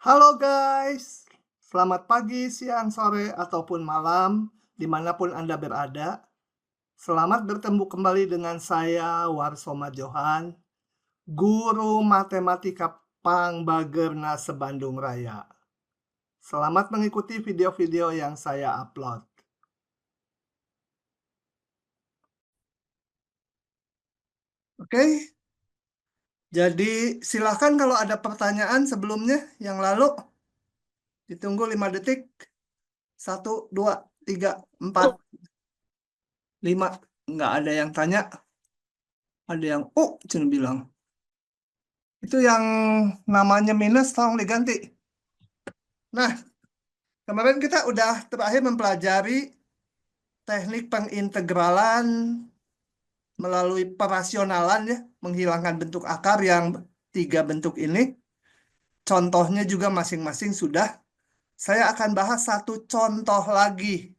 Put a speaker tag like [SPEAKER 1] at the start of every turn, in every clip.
[SPEAKER 1] Halo guys, selamat pagi, siang, sore, ataupun malam, dimanapun Anda berada. Selamat bertemu kembali dengan saya, Warsoma Johan, guru matematika Pangbagerna Sebandung Raya. Selamat mengikuti video-video yang saya upload. Oke, jadi silakan kalau ada pertanyaan sebelumnya yang lalu, ditunggu 5 detik. 1, 2, 3, 4, 5. Nggak ada yang tanya. Ada yang, cuma bilang. Itu yang namanya minus tolong diganti. Nah, kemarin kita udah terakhir mempelajari teknik pengintegralan melalui perasionalan ya, menghilangkan bentuk akar yang 3 bentuk ini. Contohnya juga masing-masing sudah. Saya akan bahas satu contoh lagi.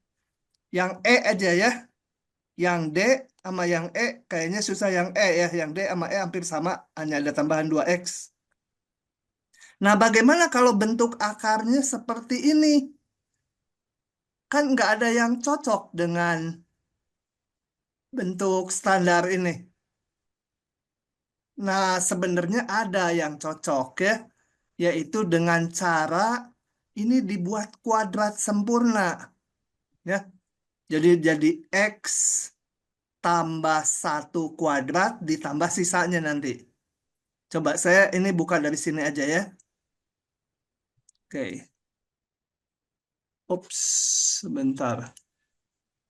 [SPEAKER 1] Yang E aja ya. Yang D sama yang E kayaknya susah yang E ya. Yang D sama E hampir sama, hanya ada tambahan 2X. Nah, bagaimana kalau bentuk akarnya seperti ini? Kan nggak ada yang cocok dengan bentuk standar ini. Nah, sebenarnya ada yang cocok ya, yaitu dengan cara ini dibuat kuadrat sempurna. Ya, jadi X tambah 1 kuadrat ditambah sisanya nanti. Coba saya ini buka dari sini aja ya. Oke. Ups, sebentar.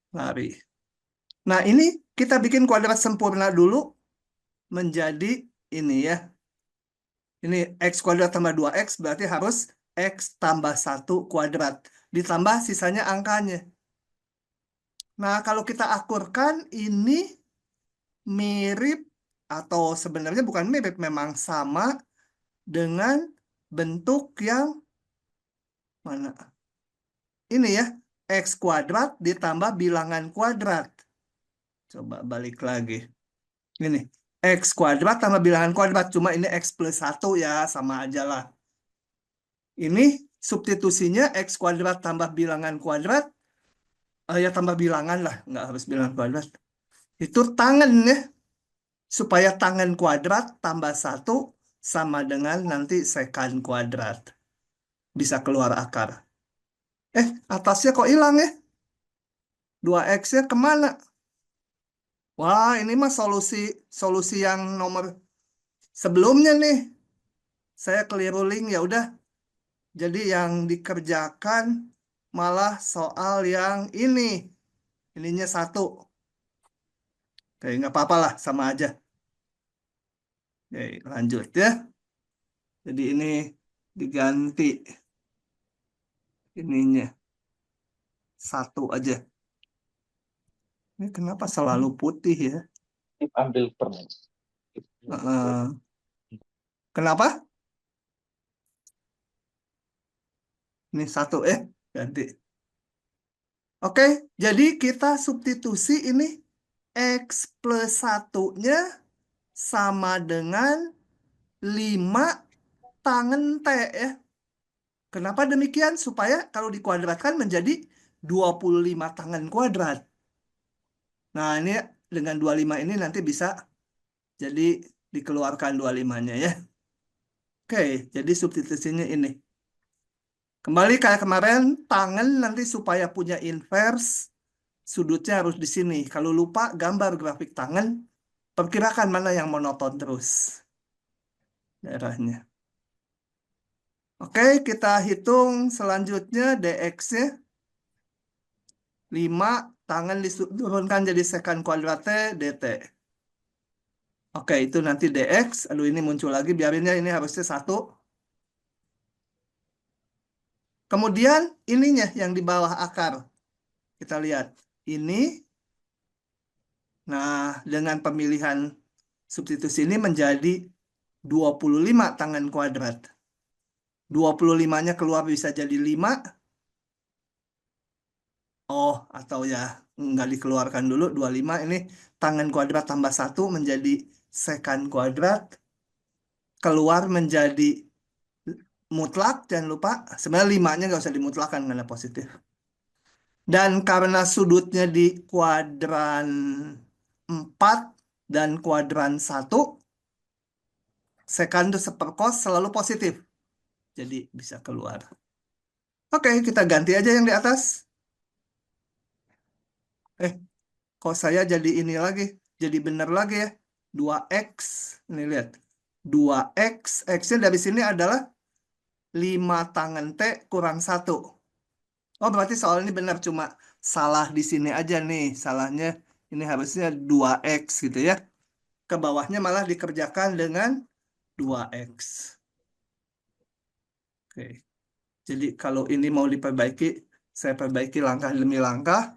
[SPEAKER 1] Lari. Nah, ini kita bikin kuadrat sempurna dulu menjadi ini ya. Ini X kuadrat tambah 2X berarti harus X tambah 1 kuadrat. Ditambah sisanya angkanya. Nah, kalau kita akurkan ini mirip atau sebenarnya bukan mirip, memang sama dengan bentuk yang mana? Ini ya, X kuadrat ditambah bilangan kuadrat. Coba balik lagi. Ini, X kuadrat tambah bilangan kuadrat. Cuma ini X plus 1 ya, sama aja lah. Ini substitusinya X kuadrat tambah bilangan kuadrat. Ya tambah bilangan lah, nggak harus bilangan kuadrat. Itu tangan ya. Supaya tangan kuadrat tambah 1 sama dengan nanti sekant kuadrat. Bisa keluar akar. Atasnya kok hilang ya? 2X-nya kemana? Wah, ini mah solusi yang nomor sebelumnya nih. Saya keliru link ya udah. Jadi yang dikerjakan malah soal yang ini. Ininya 1. Oke, nggak apa-apa lah, sama aja. Oke, lanjut ya. Jadi ini diganti ininya 1 aja. Ini kenapa selalu putih ya?
[SPEAKER 2] Ambil permen.
[SPEAKER 1] Kenapa? Ini 1 ganti. Oke, jadi kita substitusi ini X plus 1-nya sama dengan 5 tangen T ya. Kenapa demikian? Supaya kalau dikuadratkan menjadi 25 tangen kuadrat. Nah, ini dengan 25 ini nanti bisa jadi dikeluarkan 25-nya ya. Oke, jadi substitusinya ini. Kembali kayak kemarin, tangan nanti supaya punya inverse, sudutnya harus di sini. Kalau lupa gambar grafik tangan, perkirakan mana yang monoton terus daerahnya. Oke, kita hitung selanjutnya dx-nya. 5, tangan diturunkan jadi sekant kuadrat T, dt. Oke, itu nanti dx. Aduh, ini muncul lagi, biarinnya ini harusnya 1. Kemudian ininya yang di bawah akar. Kita lihat. Ini. Nah, dengan pemilihan substitusi ini menjadi 25 tangan kuadrat. 25-nya keluar bisa jadi 5. Oh, atau ya nggak dikeluarkan dulu. 25 ini tangan kuadrat tambah 1 menjadi sekant kuadrat. Keluar menjadi mutlak, jangan lupa. Sebenarnya limanya nggak usah dimutlakan karena positif. Dan karena sudutnya di kuadran 4 dan kuadran 1, sekandus seperkos selalu positif. Jadi bisa keluar. Oke, kita ganti aja yang di atas. Eh, kok saya jadi ini lagi? Jadi benar lagi ya. 2x. Ini lihat. 2x. X-nya dari sini adalah 5 tangen T kurang 1. Oh, berarti soal ini benar. Cuma salah di sini aja nih. Salahnya ini harusnya 2x gitu ya. Ke bawahnya malah dikerjakan dengan 2x. Oke. Jadi kalau ini mau diperbaiki, saya perbaiki langkah demi langkah.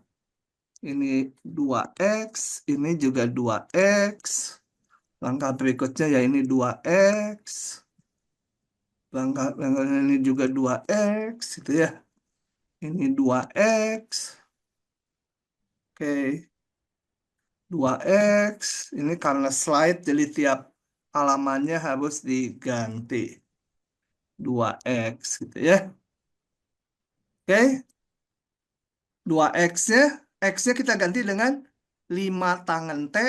[SPEAKER 1] Ini 2x, ini juga 2x. Langkah berikutnya ya ini 2x. Langkah ini juga 2x, gitu ya. Ini 2x. Oke, 2x. Ini karena slide, jadi tiap halamannya harus diganti. 2x, gitu ya. Oke, 2x-nya, x-nya kita ganti dengan 5 tangen T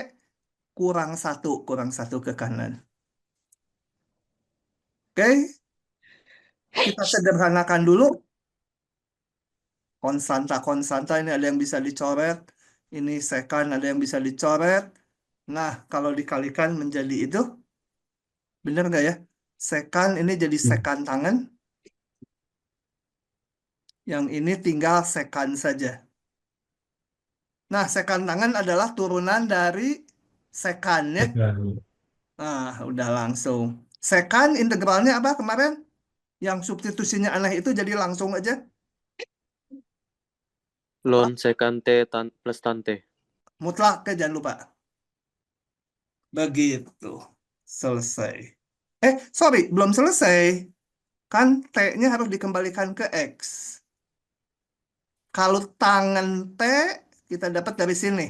[SPEAKER 1] kurang satu ke kanan. Oke, kita sederhanakan dulu. Konstanta-konstanta ini ada yang bisa dicoret. Ini sekan ada yang bisa dicoret. Nah, kalau dikalikan menjadi itu, benar nggak ya? Sekan ini jadi sekan tangan. Yang ini tinggal sekan saja. Nah, sekan tangan adalah turunan dari sekan ya. Nah, udah langsung. Sekan integralnya apa kemarin? Yang substitusinya aneh itu jadi langsung aja.
[SPEAKER 3] Lon sekante plus tante.
[SPEAKER 1] Mutlak ya, jangan lupa. Begitu. Selesai. Sorry, belum selesai. Kan T-nya harus dikembalikan ke X. Kalau tangan T, kita dapat dari sini.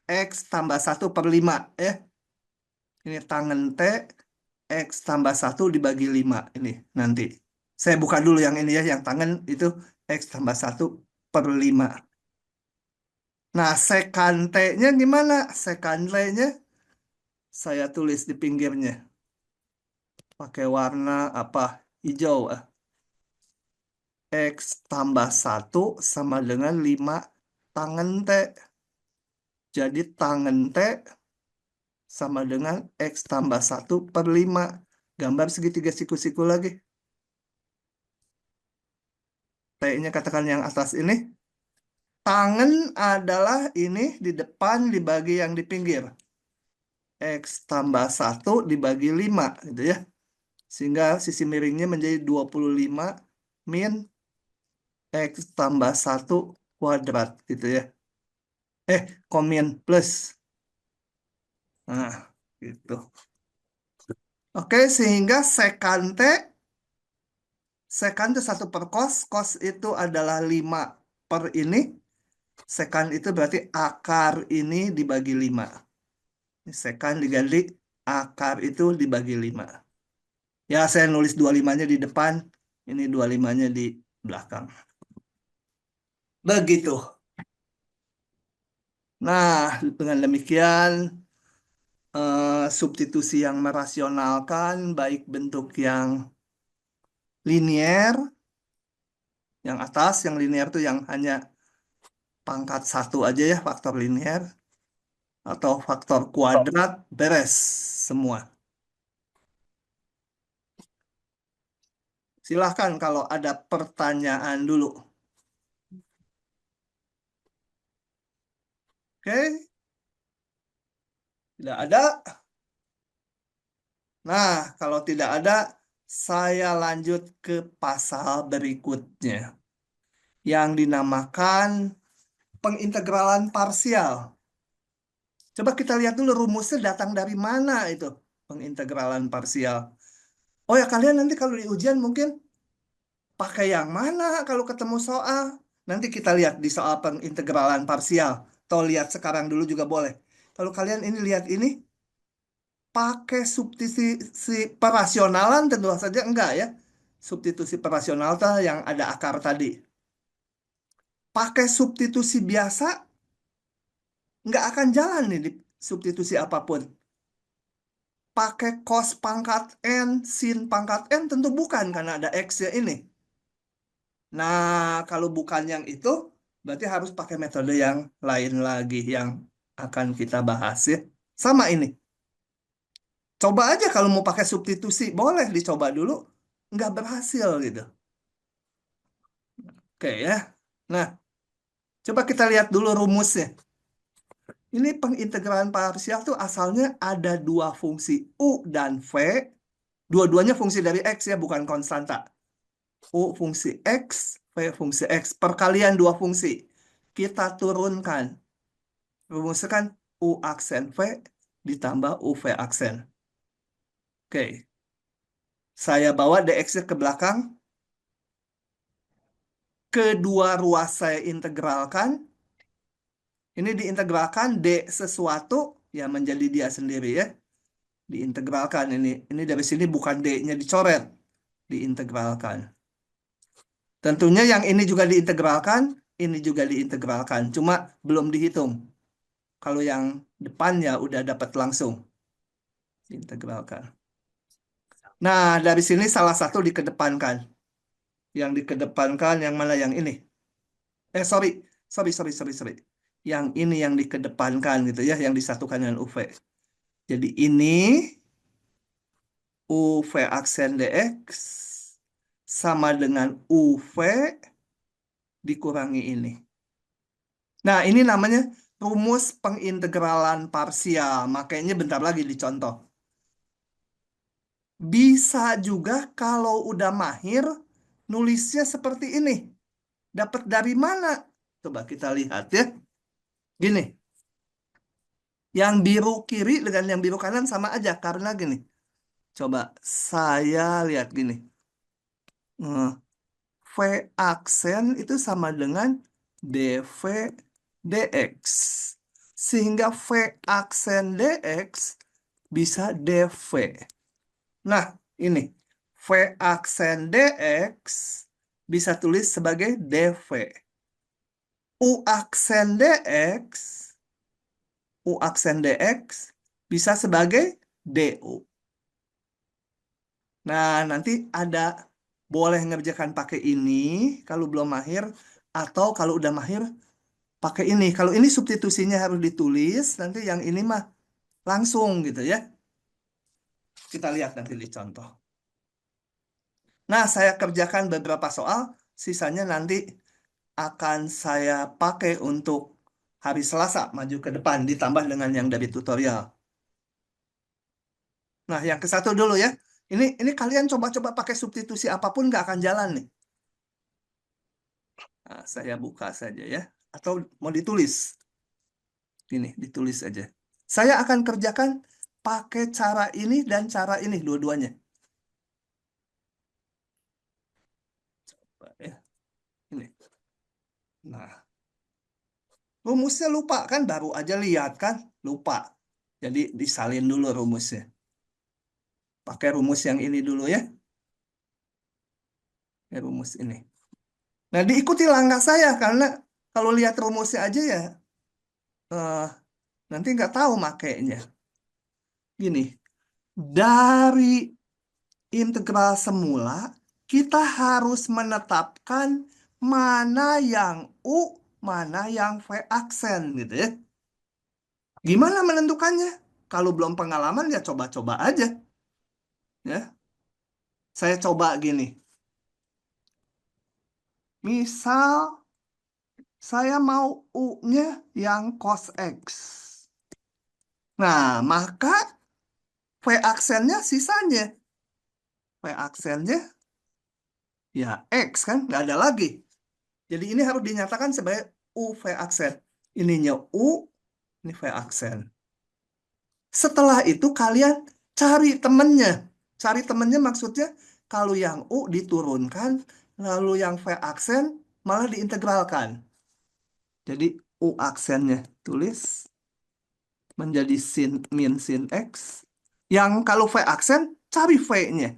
[SPEAKER 1] X tambah 1/5. Ini tangan T, X tambah 1 dibagi 5. Ini nanti. Saya buka dulu yang ini ya. Yang tangan itu X tambah 1/5. Nah, sekan T-nya gimana? Sekan T-nya saya tulis di pinggirnya. Pakai warna apa? Hijau. X tambah 1 sama dengan 5 tangen T. Jadi tangen T sama dengan X tambah 1/5. Gambar segitiga siku-siku lagi. T-nya katakan yang atas ini. Tangen adalah ini di depan dibagi yang di pinggir. X tambah 1 dibagi 5 gitu ya. Sehingga sisi miringnya menjadi 25 min X tambah 1 kuadrat gitu ya. Komen plus. Nah, gitu. Oke, sehingga sekan itu 1/cos, cos itu adalah 5 per ini, sekan itu berarti akar ini dibagi 5. Sekan diganti akar itu dibagi 5. Ya, saya nulis 25-nya di depan, ini 25-nya di belakang. Begitu. Nah, dengan demikian, substitusi yang merasionalkan, baik bentuk yang linier, yang atas, yang linier itu yang hanya pangkat 1 aja ya, faktor linier, atau faktor kuadrat, beres semua. Silahkan kalau ada pertanyaan dulu. Oke, tidak ada. Nah, kalau tidak ada, saya lanjut ke pasal berikutnya yang dinamakan pengintegralan parsial. Coba kita lihat dulu rumusnya datang dari mana itu pengintegralan parsial. Oh ya, kalian nanti kalau di ujian mungkin pakai yang mana kalau ketemu soal? Nanti kita lihat di soal pengintegralan parsial. Atau lihat sekarang dulu juga boleh. Kalau kalian ini lihat ini, pakai substitusi perasionalan tentu saja enggak ya. Substitusi operasional tuh yang ada akar tadi. Pakai substitusi biasa, nggak akan jalan nih di substitusi apapun. Pakai cos pangkat N, sin pangkat N tentu bukan karena ada X-nya ini. Nah, kalau bukan yang itu, berarti harus pakai metode yang lain lagi yang akan kita bahas ya. Sama ini. Coba aja kalau mau pakai substitusi, boleh dicoba dulu. Nggak berhasil gitu. Oke ya. Nah, coba kita lihat dulu rumusnya. Ini pengintegralan parsial tuh asalnya ada dua fungsi U dan V. Dua-duanya fungsi dari X ya, bukan konstanta. U fungsi X, V fungsi X. Perkalian dua fungsi. Kita turunkan. Rumusnya kan U aksen V ditambah UV aksen. Oke. Saya bawa DX-nya ke belakang. Kedua ruas saya integralkan. Ini diintegralkan D sesuatu ya menjadi dia sendiri ya. Diintegralkan ini. Ini dari sini bukan D-nya dicoret. Diintegralkan. Tentunya yang ini juga diintegralkan, ini juga diintegralkan. Cuma belum dihitung. Kalau yang depannya udah dapat langsung. Diintegralkan. Nah, dari sini salah satu dikedepankan. Yang dikedepankan yang mana yang ini? Sorry. Yang ini yang dikedepankan gitu ya, yang disatukan dengan UV. Jadi ini UV aksen DX sama dengan UV dikurangi ini. Nah, ini namanya rumus pengintegralan parsial. Makanya bentar lagi dicontoh. Bisa juga kalau udah mahir, nulisnya seperti ini. Dapat dari mana? Coba kita lihat ya. Gini. Yang biru kiri dengan yang biru kanan sama aja. Karena gini. Coba saya lihat gini. V aksen itu sama dengan dV dx. Sehingga V aksen dx bisa dV. Nah, ini. V aksen dx bisa tulis sebagai dV. U aksen dx, U aksen dx bisa sebagai du. Nah, nanti ada boleh ngerjakan pakai ini kalau belum mahir, atau kalau udah mahir pakai ini. Kalau ini substitusinya harus ditulis, nanti yang ini mah langsung gitu ya. Kita lihat nanti di contoh. Nah, saya kerjakan beberapa soal, sisanya nanti akan saya pakai untuk hari Selasa maju ke depan, ditambah dengan yang dari tutorial. Nah, yang ke satu dulu ya. Ini kalian coba-coba pakai substitusi apapun nggak akan jalan nih. Nah, saya buka saja ya. Atau mau ditulis. Ini, ditulis aja. Saya akan kerjakan pakai cara ini dan cara ini, dua-duanya. Coba ya. Ini. Nah, rumusnya lupa kan? Baru aja lihat kan? Lupa. Jadi disalin dulu rumusnya. Pakai rumus yang ini dulu ya. Rumus ini. Nah, diikuti langkah saya karena kalau lihat rumusnya aja ya nanti nggak tahu makainya. Gini, dari integral semula kita harus menetapkan mana yang U, mana yang V aksen gitu ya. Gimana menentukannya? Kalau belum pengalaman ya coba-coba aja. Ya. Saya coba gini. Misal saya mau U-nya yang cos X. Nah, maka V aksennya sisanya. V aksennya ya X kan, nggak ada lagi. Jadi ini harus dinyatakan sebagai UV aksen. Ininya U, ini V aksen. Setelah itu kalian cari temennya. Cari temennya maksudnya kalau yang U diturunkan, lalu yang V aksen malah diintegralkan. Jadi U aksennya tulis menjadi sin min sin X. Yang kalau V aksen, cari V-nya.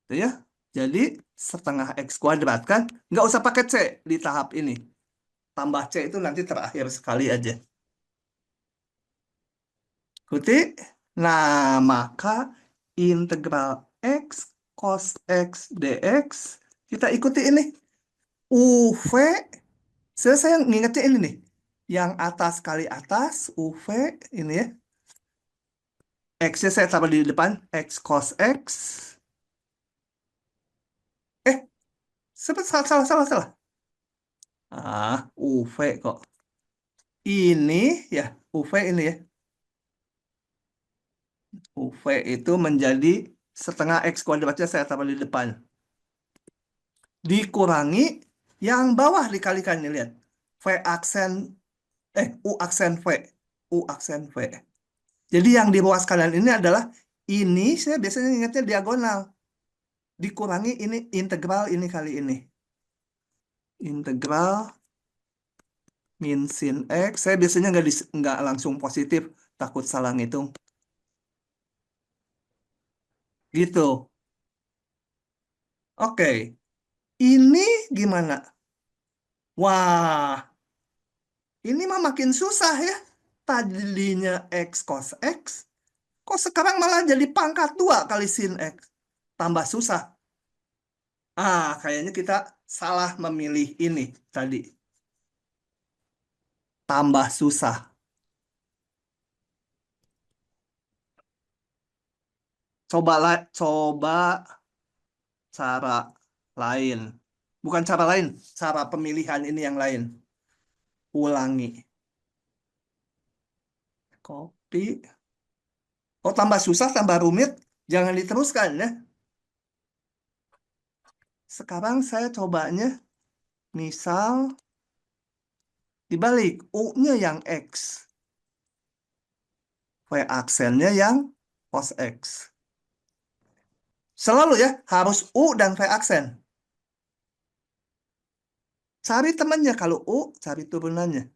[SPEAKER 1] Itu ya. Jadi setengah X kuadrat kan, nggak usah pakai C di tahap ini. Tambah C itu nanti terakhir sekali aja. Ikuti. Nah, maka integral X cos X dx, kita ikuti ini. UV, saya ngingetnya ini nih. Yang atas kali atas, UV, ini ya. X-nya saya taruh di depan, X cos X. Salah. UV kok. Ini ya, UV ini ya. UV itu menjadi setengah X kuadratnya saya taruh di depan. Dikurangi yang bawah dikalikan nih, lihat. V aksen, U aksen V. U aksen V. Jadi yang di ruas kanan ini adalah, ini saya biasanya ingatnya diagonal. Dikurangi ini integral ini kali ini. Integral min sin X. Saya biasanya nggak langsung positif. Takut salah ngitung. Gitu. Oke. Ini gimana? Wah, ini mah makin susah ya. Tadinya X cos X. Kok sekarang malah jadi pangkat 2 kali sin X? Tambah susah. Kayaknya kita salah memilih ini tadi. Tambah susah. Coba cara lain. Bukan cara lain, cara pemilihan ini yang lain. Ulangi. Copy. Oh, tambah susah, tambah rumit. Jangan diteruskan ya. Sekarang saya cobanya, misal dibalik. U-nya yang X. V aksennya yang cos X. Selalu ya, harus U dan V aksen. Cari temannya. Kalau U, cari turunannya.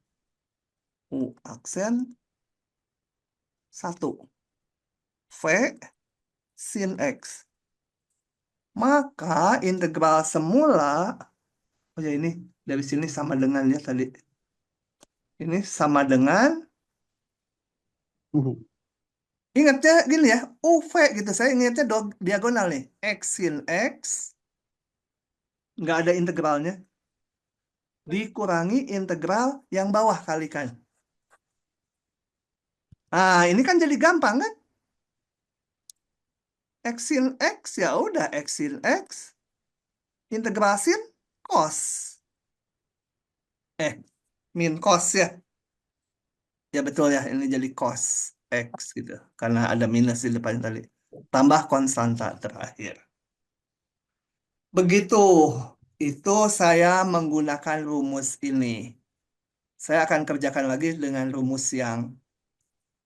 [SPEAKER 1] U aksen 1. V sin X. Maka integral semula, oh ya ini dari sini sama dengan ya tadi. Ini sama dengan, ingatnya gini ya, UV gitu. Saya ingatnya diagonal nih. X sin X, nggak ada integralnya. Dikurangi integral yang bawah kalikan. Ini kan jadi gampang kan? X sin X, ya udah X sin X. Integral sin cos. Min cos ya. Ya betul ya, ini jadi cos X gitu. Karena ada minus di depan tadi. Tambah konstanta terakhir. Begitu. Itu saya menggunakan rumus ini. Saya akan kerjakan lagi dengan rumus yang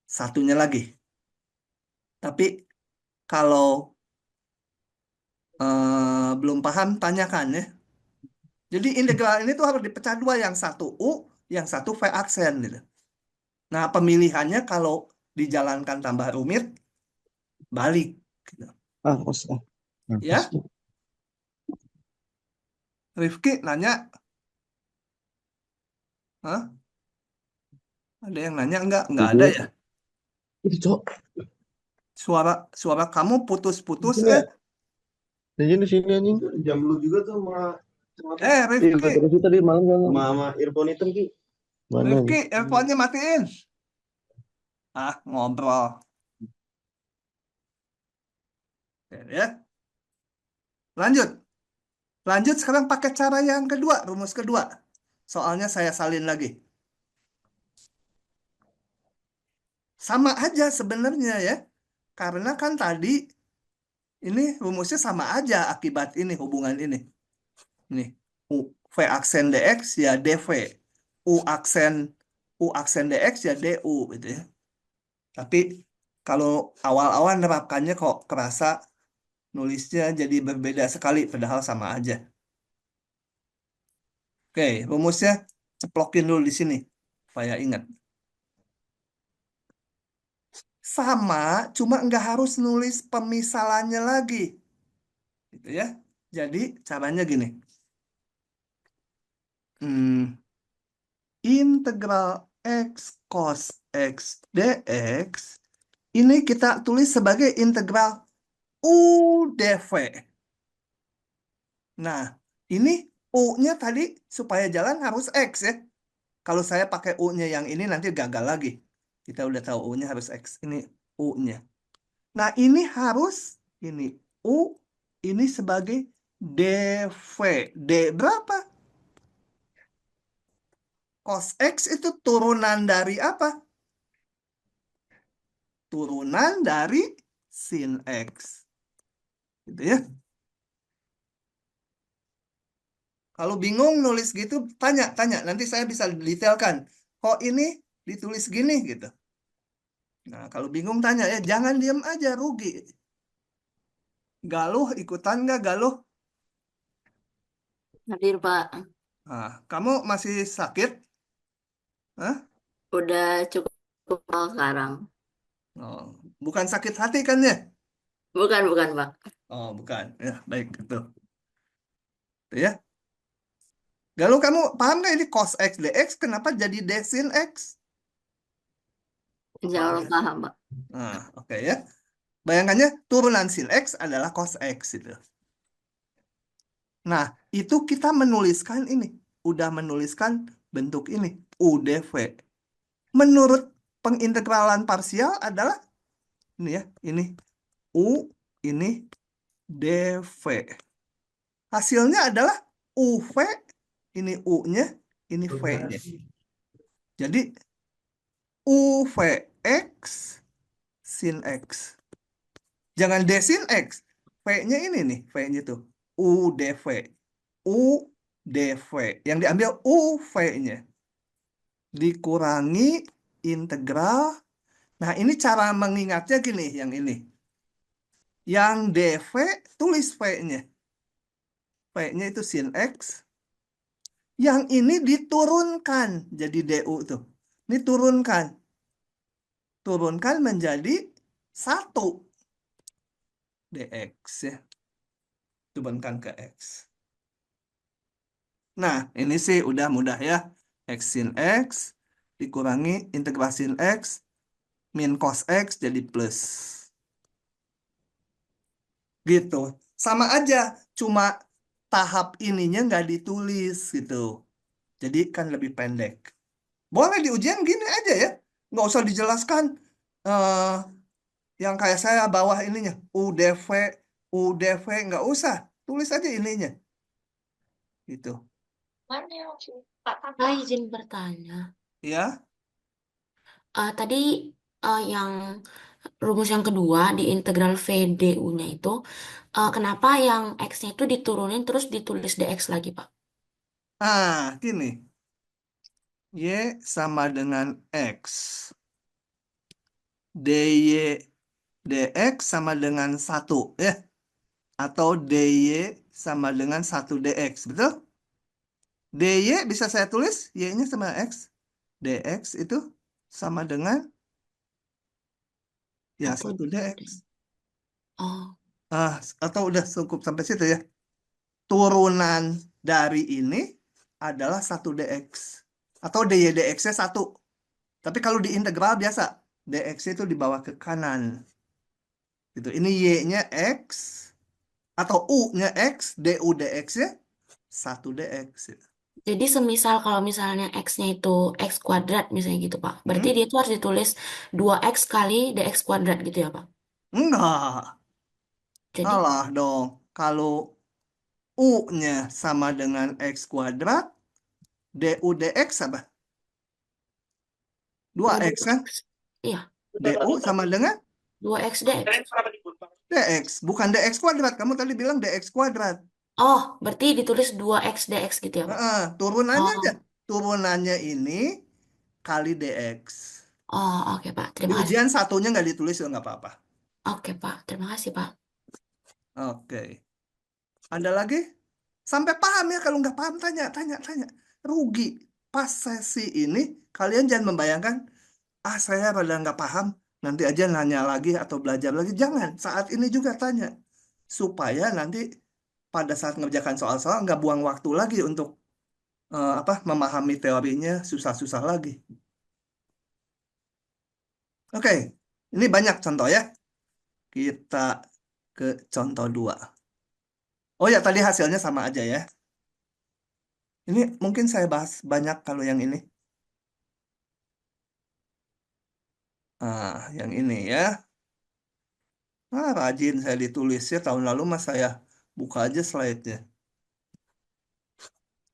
[SPEAKER 1] satunya lagi. Tapi kalau belum paham, tanyakan ya. Jadi integral ini tuh harus dipecah dua, yang satu U, yang satu V aksen gitu. Nah, pemilihannya kalau dijalankan tambah rumit, balik. Gitu. Ya, Rifki nanya, hah? Ada yang nanya enggak? Enggak ada ya?
[SPEAKER 2] Itu cok.
[SPEAKER 1] Suara kamu putus-putus
[SPEAKER 2] Sini ya. Di sini anjing. Jam lu juga tuh sama
[SPEAKER 1] Eh,
[SPEAKER 2] Iya,
[SPEAKER 1] Rifki,
[SPEAKER 2] terus tadi malam kan sama earphone hitam Ki. Mana?
[SPEAKER 1] Rifki, earphone-nya matiin. Ngobrol. Ya. Lanjut. Lanjut sekarang pakai cara yang kedua, rumus kedua. Soalnya saya salin lagi. Sama aja sebenarnya ya. Karena kan tadi ini rumusnya sama aja akibat ini, hubungan ini. Nih, U, V aksen dx ya dv. U aksen dx ya du gitu ya. Tapi kalau awal-awal nerapkannya kok kerasa nulisnya jadi berbeda sekali, padahal sama aja. Oke, rumusnya ceplokin dulu di sini, supaya ingat. Sama, cuma nggak harus nulis pemisalannya lagi. Gitu ya. Jadi caranya gini. Hmm, integral x cos x dx ini kita tulis sebagai integral u dv. Nah, ini u-nya tadi supaya jalan harus x ya. Kalau saya pakai u-nya yang ini nanti gagal lagi. Kita udah tahu u-nya harus x. Ini u-nya. Nah, ini harus ini u ini sebagai dv. D berapa? Cos x itu turunan dari apa? Turunan dari sin x. Gitu ya. Kalau bingung nulis gitu, tanya. Nanti saya bisa detailkan. Kok ini ditulis gini gitu. Nah, kalau bingung tanya ya, jangan diam aja, rugi. Galuh, ikutan nggak galuh?
[SPEAKER 4] Hadir, Pak.
[SPEAKER 1] Nah, kamu masih sakit? Hah?
[SPEAKER 4] Udah cukup mal sekarang.
[SPEAKER 1] Oh, bukan sakit hati kan ya?
[SPEAKER 4] Bukan, Pak.
[SPEAKER 1] Oh, bukan. Ya, baik, itu. Tuh ya. Galuh, kamu paham nggak ini cos x dx kenapa jadi d sin x?
[SPEAKER 4] Insya Allah
[SPEAKER 1] Paham.
[SPEAKER 4] paham, Pak.
[SPEAKER 1] Nah, oke ya. Bayangkannya turunan sin x adalah cos x itu. Nah, itu kita menuliskan ini. Udah menuliskan bentuk ini. UDV. Menurut pengintegralan parsial adalah ini ya. Ini U, ini DV. Hasilnya adalah UV. Ini U-nya, ini V-nya. Jadi UVX sin X. Jangan D sin X. V-nya ini nih. V-nya tuh. UDV. UDV. Yang diambil UV-nya. Dikurangi integral. Nah, ini cara mengingatnya gini, yang ini. Yang DV, tulis V-nya. V-nya itu sin X. Yang ini diturunkan. Jadi DU tuh. Ini turunkan. Turunkan menjadi 1 dx ya. Turunkan ke X. Nah, ini sih udah mudah ya. X sin X dikurangi integral sin X min cos X jadi plus. Gitu. Sama aja, cuma tahap ininya nggak ditulis gitu. Jadi kan lebih pendek. Boleh di ujian gini aja ya. Nggak usah dijelaskan. eh yang kayak saya bawah ininya. UDV, UDV nggak usah. Tulis aja ininya. Gitu.
[SPEAKER 4] Saya izin bertanya.
[SPEAKER 1] Ya.
[SPEAKER 4] Tadi yang rumus yang kedua di integral VDU-nya itu, kenapa yang X-nya itu diturunin terus ditulis DX lagi, Pak?
[SPEAKER 1] Gini. Y sama dengan X. DY DX sama dengan 1 ya. Atau DY sama dengan 1 DX. Betul? DY bisa saya tulis Y-nya sama X. DX itu sama dengan ya 1 DX.
[SPEAKER 4] Oh,
[SPEAKER 1] Atau udah cukup sampai situ ya. Turunan dari ini adalah 1 DX. Atau DY DX-nya 1. Tapi kalau di integral biasa, DX itu dibawa ke kanan. Gitu. Ini Y-nya X. Atau U-nya X, DU DX-nya 1 DX.
[SPEAKER 4] jadi semisal kalau misalnya X-nya itu X kuadrat misalnya gitu, Pak. Berarti dia itu harus ditulis 2X kali DX kuadrat gitu ya, Pak?
[SPEAKER 1] Enggak.
[SPEAKER 4] Jadi,
[SPEAKER 1] Salah dong. Kalau U-nya sama dengan X kuadrat, DU DX apa? 2X kan?
[SPEAKER 4] iya,
[SPEAKER 1] DU sama dengan
[SPEAKER 4] 2X DX.
[SPEAKER 1] DX. Bukan DX kuadrat. Kamu tadi bilang DX kuadrat.
[SPEAKER 4] Oh, berarti ditulis 2X DX gitu ya, Pak?
[SPEAKER 1] Turunannya
[SPEAKER 4] Oh,
[SPEAKER 1] aja. Turunannya ini kali DX.
[SPEAKER 4] oh, oke, Pak.
[SPEAKER 1] Di
[SPEAKER 4] Terima kasih.
[SPEAKER 1] ujian satunya nggak ditulis juga nggak apa-apa.
[SPEAKER 4] Oke, Pak. Terima kasih, Pak.
[SPEAKER 1] Oke. Ada lagi? Sampai paham ya. Kalau nggak paham, tanya. Rugi. Pas sesi ini, kalian jangan membayangkan, saya pada nggak paham, nanti aja nanya lagi atau belajar lagi. Jangan. Saat ini juga tanya. Supaya nanti pada saat mengerjakan soal-soal nggak buang waktu lagi untuk memahami teorinya susah-susah lagi. Oke, ini banyak contoh ya. Kita ke contoh 2. Oh ya, tadi hasilnya sama aja ya. Ini mungkin saya bahas banyak kalau yang ini. Yang ini ya. Rajin saya ditulisnya. Tahun lalu mas saya buka aja slide-nya.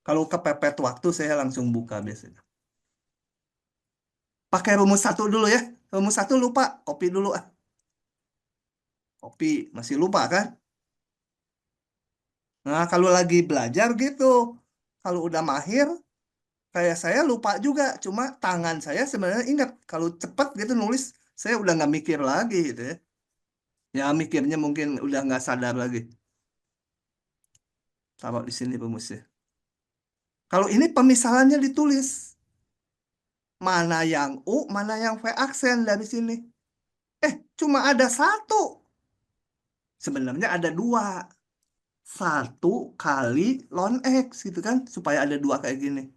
[SPEAKER 1] Kalau kepepet waktu saya langsung buka biasanya. Pakai rumus 1 dulu ya. Rumus 1 lupa, copy dulu ah. Copy, masih lupa kan? Nah, kalau lagi belajar gitu. Kalau udah mahir, kayak saya lupa juga. Cuma tangan saya sebenarnya ingat. Kalau cepat gitu nulis, saya udah nggak mikir lagi gitu ya. Ya mikirnya mungkin udah nggak sadar lagi. Taruh di sini rumusnya. Kalau ini pemisalannya ditulis. Mana yang U, mana yang V aksen dari sini. Cuma ada satu. Sebenarnya ada dua. 1 kali ln X gitu kan. Supaya ada 2 kayak gini.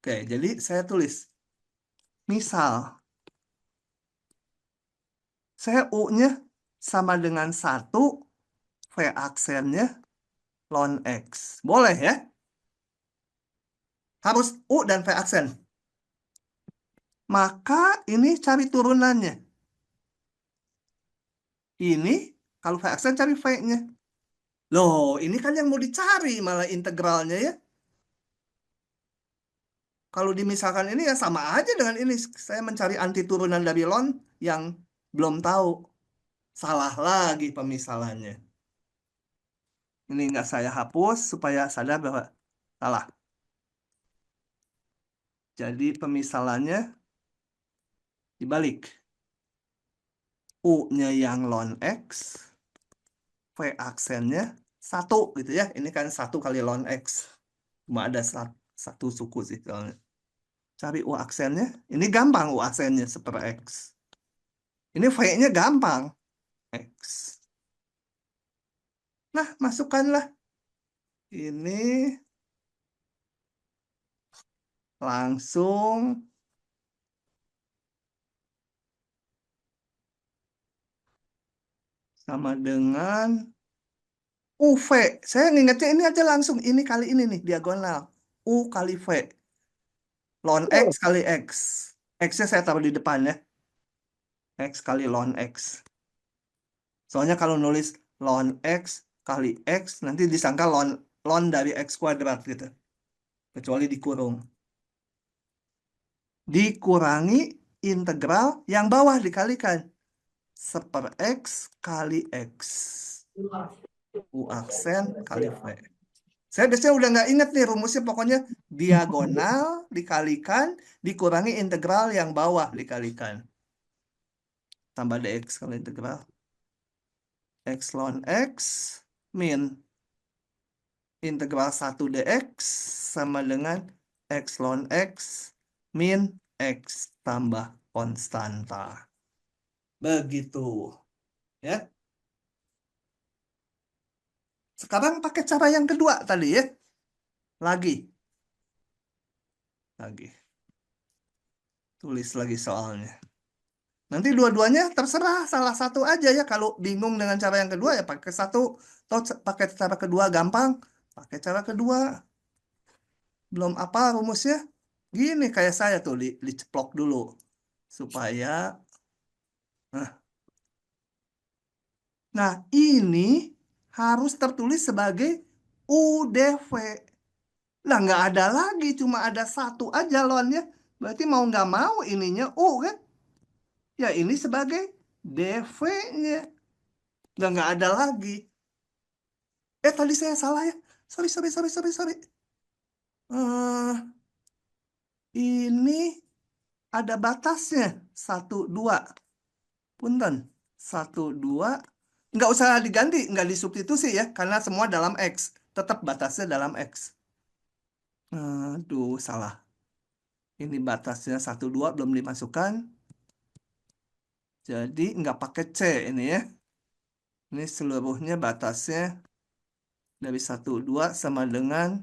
[SPEAKER 1] Oke, jadi saya tulis. Misal, saya U-nya sama dengan 1, V aksennya ln X. Boleh ya? Harus U dan V aksen. Maka ini cari turunannya. Ini kalau V aksen cari V-nya. Loh, ini kan yang mau dicari malah integralnya ya. Kalau dimisalkan ini ya sama aja dengan ini. Saya mencari anti turunan dari ln yang belum tahu. Salah lagi pemisalannya. Ini nggak saya hapus supaya sadar bahwa salah. Jadi pemisalannya dibalik. U-nya yang ln X, V aksennya 1 gitu ya. Ini kan 1 kali ln X. Cuma ada satu suku sih soalnya. Cari U aksennya. Ini gampang U aksennya seper X. Ini V-nya gampang. X. Nah, masukkanlah. Ini langsung sama dengan UV. Saya ngingetnya ini aja langsung. Ini kali ini nih, diagonal. U kali V. Ln X kali X. X-nya saya taruh di depan ya. X kali ln X. Soalnya kalau nulis ln X kali X, nanti disangka ln dari X kuadrat gitu. Kecuali dikurung. Dikurangi integral yang bawah dikalikan. Seper X kali X. U aksen kali V. Saya biasanya udah nggak inget nih rumusnya, pokoknya diagonal dikalikan, dikurangi integral yang bawah dikalikan. Tambah dx kali integral. X ln X min integral 1 dx sama dengan X ln X min X tambah konstanta. Begitu. Ya. Sekarang pakai cara yang kedua tadi ya. Lagi. Tulis lagi soalnya. Nanti dua-duanya terserah, salah satu aja ya. Kalau bingung dengan cara yang kedua ya pakai satu. Atau pakai cara kedua gampang, pakai cara kedua. Belum apa rumusnya? Gini kayak saya tuh diceplok dulu. Supaya. Nah ini harus tertulis sebagai UDV. Nah nggak ada lagi, cuma ada satu aja lonnya. Berarti mau nggak mau ininya U kan? Ya ini sebagai DV-nya. Nggak ada lagi. Tadi saya salah ya. Sorry. Ini ada batasnya. 1, 2. Punten. 1, 2. Nggak usah diganti. Nggak disubstitusi ya. Karena semua dalam X. Tetap batasnya dalam X. Aduh, salah. Ini batasnya 1, 2 belum dimasukkan. Jadi nggak pakai C ini ya. Ini seluruhnya batasnya Dari 1, 2 sama dengan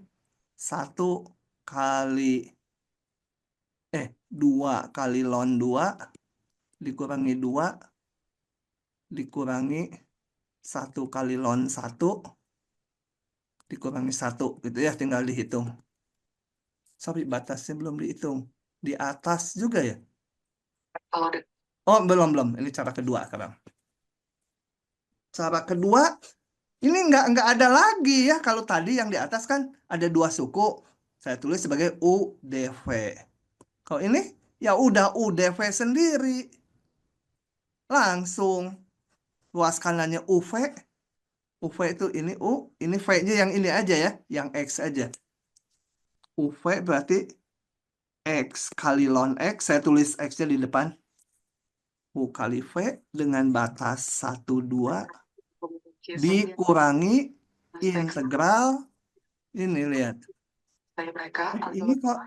[SPEAKER 1] 1 kali 2 kali ln 2 dikurangi 2 dikurangi 1 kali ln 1 dikurangi 1 gitu ya, tinggal dihitung. Sorry, batasnya belum dihitung. Di atas juga ya? Oh, belum. Ini cara kedua sekarang. Cara kedua, ini nggak ada lagi ya. Kalau tadi yang di atas kan ada 2 suku. Saya tulis sebagai UDV. Kalau ini, ya udah UDV sendiri. Langsung. Luas kanannya UV. UV itu ini U. Ini V-nya yang ini aja ya. Yang X aja. UV berarti X kali ln X. Saya tulis X-nya di depan. U kali V dengan batas 1, 2 dikurangi integral. Ini lihat.
[SPEAKER 5] Mereka
[SPEAKER 1] Ini kok.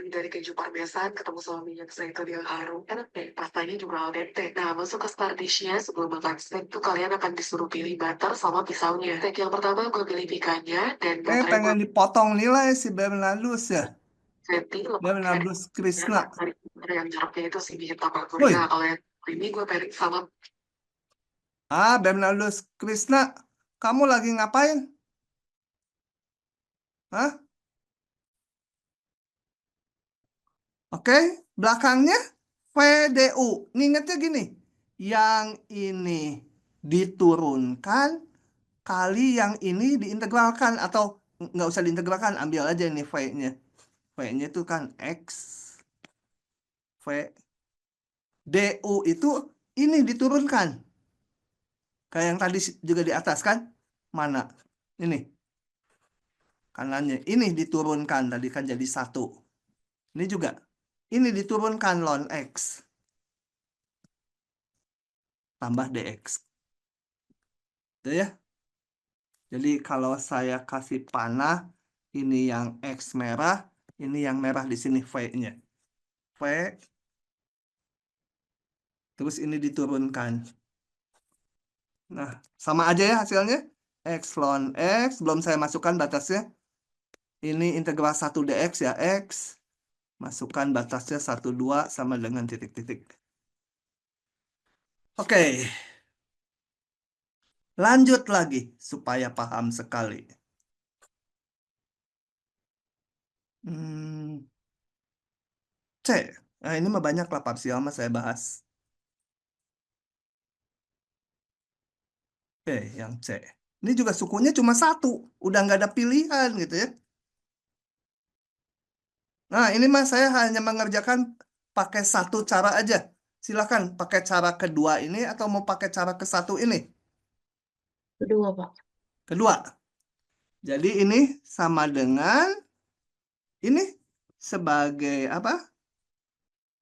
[SPEAKER 5] dari keju parmesan ketemu sama minyak zaitun yang harum, enak deh. Pastanya juga al dente. Nah, masuk ke star dish-nya. Sebelum makan steak tuh kalian akan disuruh pilih butter sama pisaunya. Steak yang pertama gue pilih pikannya, dan butternya
[SPEAKER 1] Pengen
[SPEAKER 5] gue
[SPEAKER 1] dipotong nilai si Bernardus ya.
[SPEAKER 5] ganti lemak
[SPEAKER 1] Bernardus Krishna.
[SPEAKER 5] dari yang jeruknya itu sih bikin tambah
[SPEAKER 1] Woi.
[SPEAKER 5] gurih. Nah, kalau yang ini gue pairing sama
[SPEAKER 1] Bernardus Krishna, kamu lagi ngapain? Hah? Oke, belakangnya VDU. Ingatnya gini, yang ini diturunkan kali yang ini diintegralkan, atau nggak usah diintegralkan, ambil aja ini V-nya. V-nya itu kan X. V. DU itu ini diturunkan. Kayak yang tadi juga di atas kan? Mana? Ini. Kanannya. Ini diturunkan tadi kan jadi 1. Ini juga. Ini diturunkan ln X. Tambah DX. Itu ya. Jadi kalau saya kasih panah, ini yang X merah, ini yang merah di sini V-nya. V. Terus ini diturunkan. Nah, sama aja ya hasilnya. X ln X. Belum saya masukkan batasnya. Ini integral 1 dx ya. X. Masukkan batasnya 1, 2 sama dengan titik-titik. Oke. Lanjut lagi supaya paham sekali. C. Nah, ini mah banyak lah parsial mah saya bahas. Oke, yang C. Ini juga sukunya cuma 1. Udah nggak ada pilihan gitu ya. Nah, ini mah saya hanya mengerjakan pakai 1 cara aja. Silakan pakai cara kedua ini atau mau pakai cara ke-1 ini.
[SPEAKER 4] Kedua, Pak.
[SPEAKER 1] Kedua. Jadi ini sama dengan ini sebagai apa?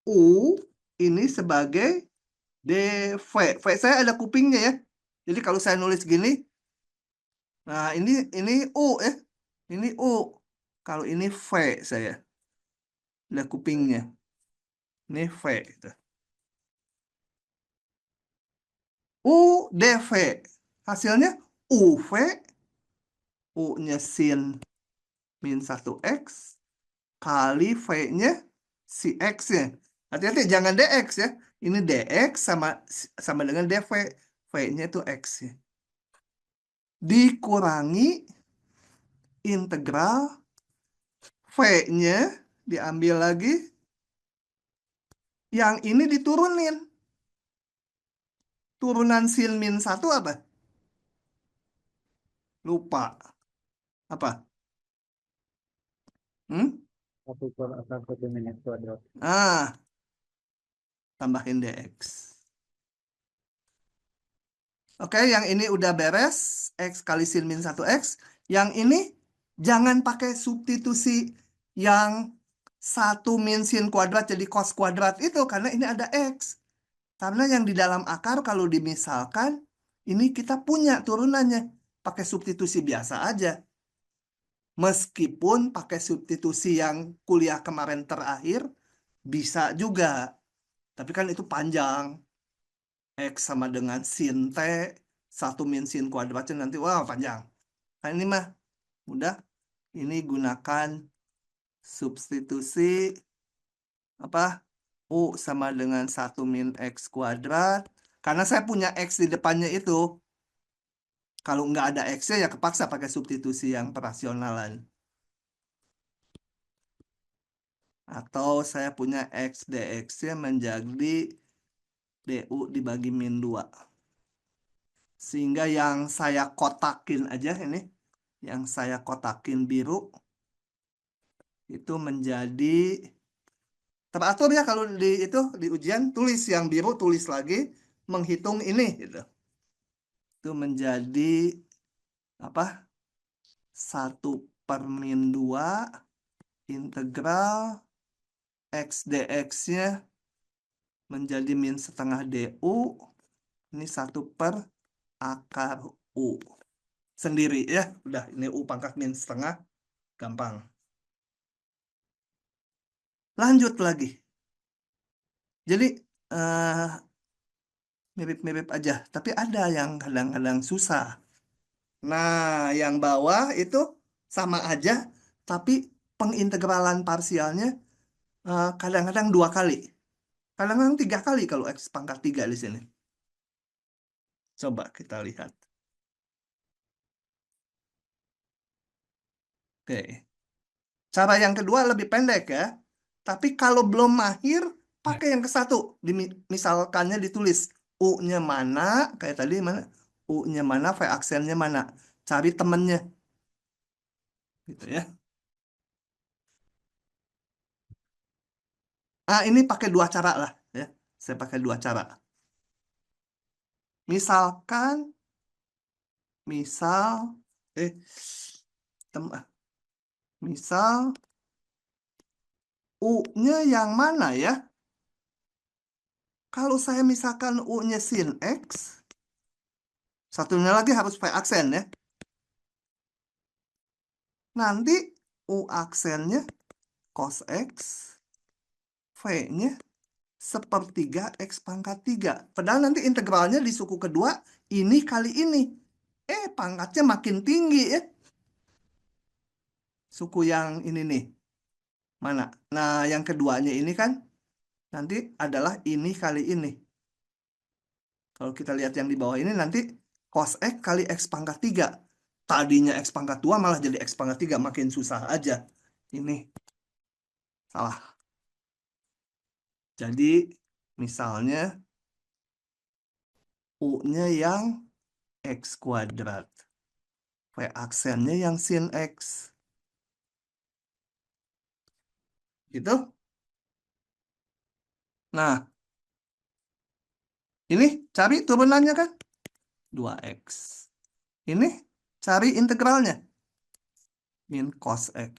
[SPEAKER 1] U, ini sebagai DV. V saya ada kupingnya ya. Jadi kalau saya nulis gini, nah ini U ya. Ini U. Kalau ini V saya. Ada kupingnya. Ini V. Gitu. UDV. Hasilnya UV. U-nya sin min 1X. Kali V-nya si X-nya. Hati-hati, jangan DX ya. Ini DX sama dengan DV. V-nya itu X ya. Dikurangi integral V-nya diambil lagi. Yang ini diturunin. Turunan sin min 1 apa? Lupa. Apa?
[SPEAKER 2] 1 per akar per min X kuadrat.
[SPEAKER 1] Tambahin DX. Oke, yang ini udah beres. X kali sin min 1X. Yang ini jangan pakai substitusi yang 1 min sin kuadrat jadi cos kuadrat itu. Karena ini ada X. Karena yang di dalam akar kalau dimisalkan, ini kita punya turunannya. Pakai substitusi biasa aja. Meskipun pakai substitusi yang kuliah kemarin terakhir, bisa juga. Tapi kan itu panjang. X sama dengan sin T, 1 min sin kuadratnya nanti, wah panjang. Nah, ini mah mudah. Ini gunakan substitusi apa? U sama dengan 1 min X kuadrat. Karena saya punya X di depannya itu. Kalau nggak ada X-nya ya kepaksa pakai substitusi yang perasionalan. Atau saya punya X dx-nya menjadi DU dibagi min 2. Sehingga yang saya kotakin aja ini. Yang saya kotakin biru. Itu menjadi teratur ya kalau di ujian tulis yang biru, tulis lagi menghitung ini gitu. Itu menjadi apa? 1/min 2 integral X dx-nya menjadi min setengah DU. Ini 1/akar U. Sendiri ya. Udah ini U pangkat min setengah. Gampang. Lanjut lagi. Jadi mirip-mirip aja. Tapi ada yang kadang-kadang susah. Nah, yang bawah itu sama aja. Tapi pengintegralan parsialnya kadang-kadang 2 kali. Kadang-kadang 3 kali kalau X pangkat 3 di sini. Coba kita lihat. Oke. Cara yang kedua lebih pendek ya. Tapi kalau belum mahir, pakai yang ke satu. Misalkannya ditulis U-nya mana, kayak tadi mana? U-nya mana, V aksennya mana. Cari temennya. Gitu ya. Ini pakai 2 cara lah ya. Saya pakai 2 cara. Misalkan misal misal U-nya yang mana ya? Kalau saya misalkan U-nya sin X, satunya lagi harus V aksen ya. Nanti U aksennya cos X, V-nya 1/3 X pangkat 3. Padahal nanti integralnya di suku kedua, ini kali ini. Pangkatnya makin tinggi ya. Suku yang ini nih. Mana? Nah, yang keduanya ini kan nanti adalah ini kali ini. Kalau kita lihat yang di bawah ini nanti cos X kali X pangkat 3. Tadinya X pangkat 2 malah jadi X pangkat 3. Makin susah aja. Ini salah. Jadi misalnya U-nya yang X kuadrat. V aksennya yang sin X. Gitu. Nah, ini cari turunannya kan? 2X. Ini cari integralnya. Min cos X.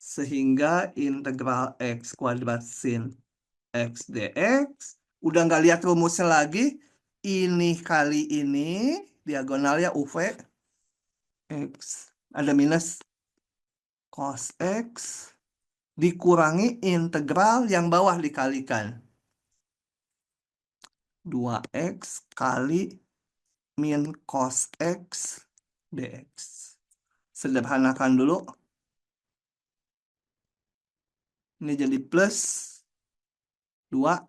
[SPEAKER 1] Sehingga integral X kuadrat sin X dx. Udah nggak lihat rumusnya lagi. Ini kali ini. Diagonalnya UV. X. Ada minus cos X. Dikurangi integral yang bawah dikalikan. 2X kali min cos X dx. Sederhanakan dulu. Ini jadi plus 2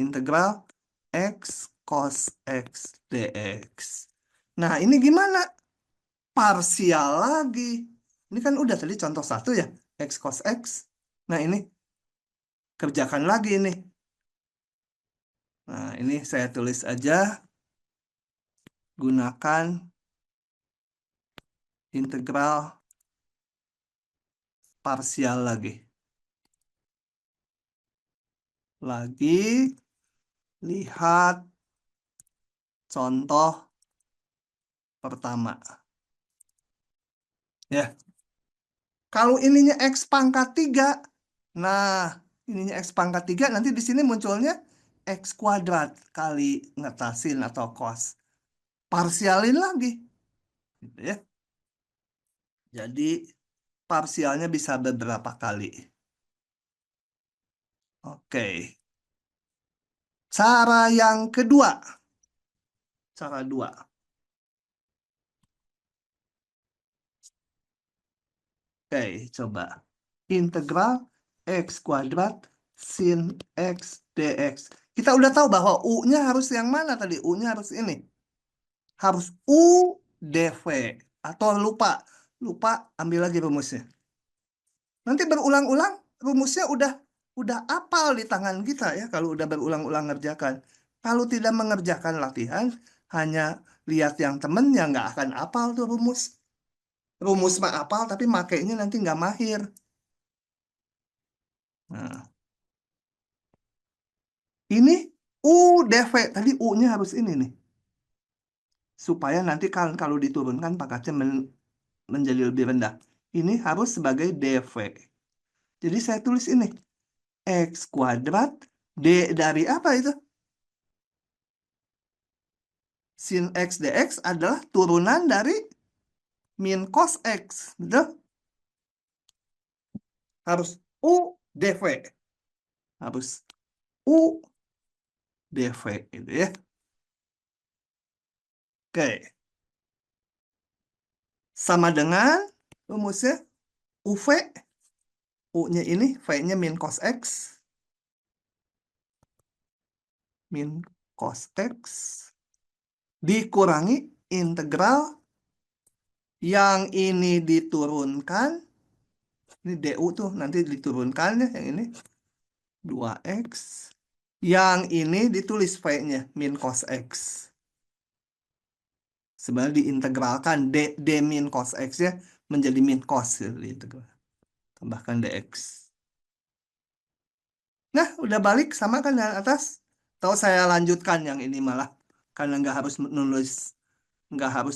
[SPEAKER 1] integral X cos X dx. Nah, ini gimana? Parsial lagi. Ini kan udah tadi contoh 1 ya. X cos X. Nah, ini. Kerjakan lagi ini. Nah, ini saya tulis aja. Gunakan integral parsial lagi. Lihat contoh pertama. Ya. Kalau ininya X pangkat 3. Nah, ininya X pangkat 3. Nanti di sini munculnya X kuadrat kali ngetasin atau cos. Parsialin lagi. Gitu ya. Jadi, parsialnya bisa beberapa kali. Oke. Cara yang kedua. Cara 2. Oke, coba. Integral X kuadrat sin X dx. Kita udah tahu bahwa U-nya harus yang mana tadi? U-nya harus ini. Harus U dv. Atau lupa. Lupa, ambil lagi rumusnya. Nanti berulang-ulang, rumusnya udah apal di tangan kita ya. Kalau udah berulang-ulang ngerjakan. Kalau tidak mengerjakan latihan, hanya lihat yang temen yang nggak akan apal tuh rumus. Rumus mah apal, tapi makainya nanti nggak mahir. Nah, ini U dv. Tadi U-nya harus ini nih. Supaya nanti kalau diturunkan pangkatnya menjadi lebih rendah. Ini harus sebagai dv. Jadi saya tulis ini. X kuadrat. D dari apa itu? Sin X dx adalah turunan dari min cos X. Betul? Harus U dv. Harus U dv. Gitu ya. Oke. Sama dengan rumusnya UV. U-nya ini, V-nya min cos X. Min cos X. Dikurangi integral. Yang ini diturunkan. Ini DU tuh, nanti diturunkan ya, yang ini. 2X. Yang ini ditulis V-nya, min cos X. Sebenarnya diintegralkan D min cos X ya, menjadi min cos. Ya, diintegral. Tambahkan dx. Nah, udah balik sama kan yang atas. Tahu saya lanjutkan yang ini malah. Karena nggak harus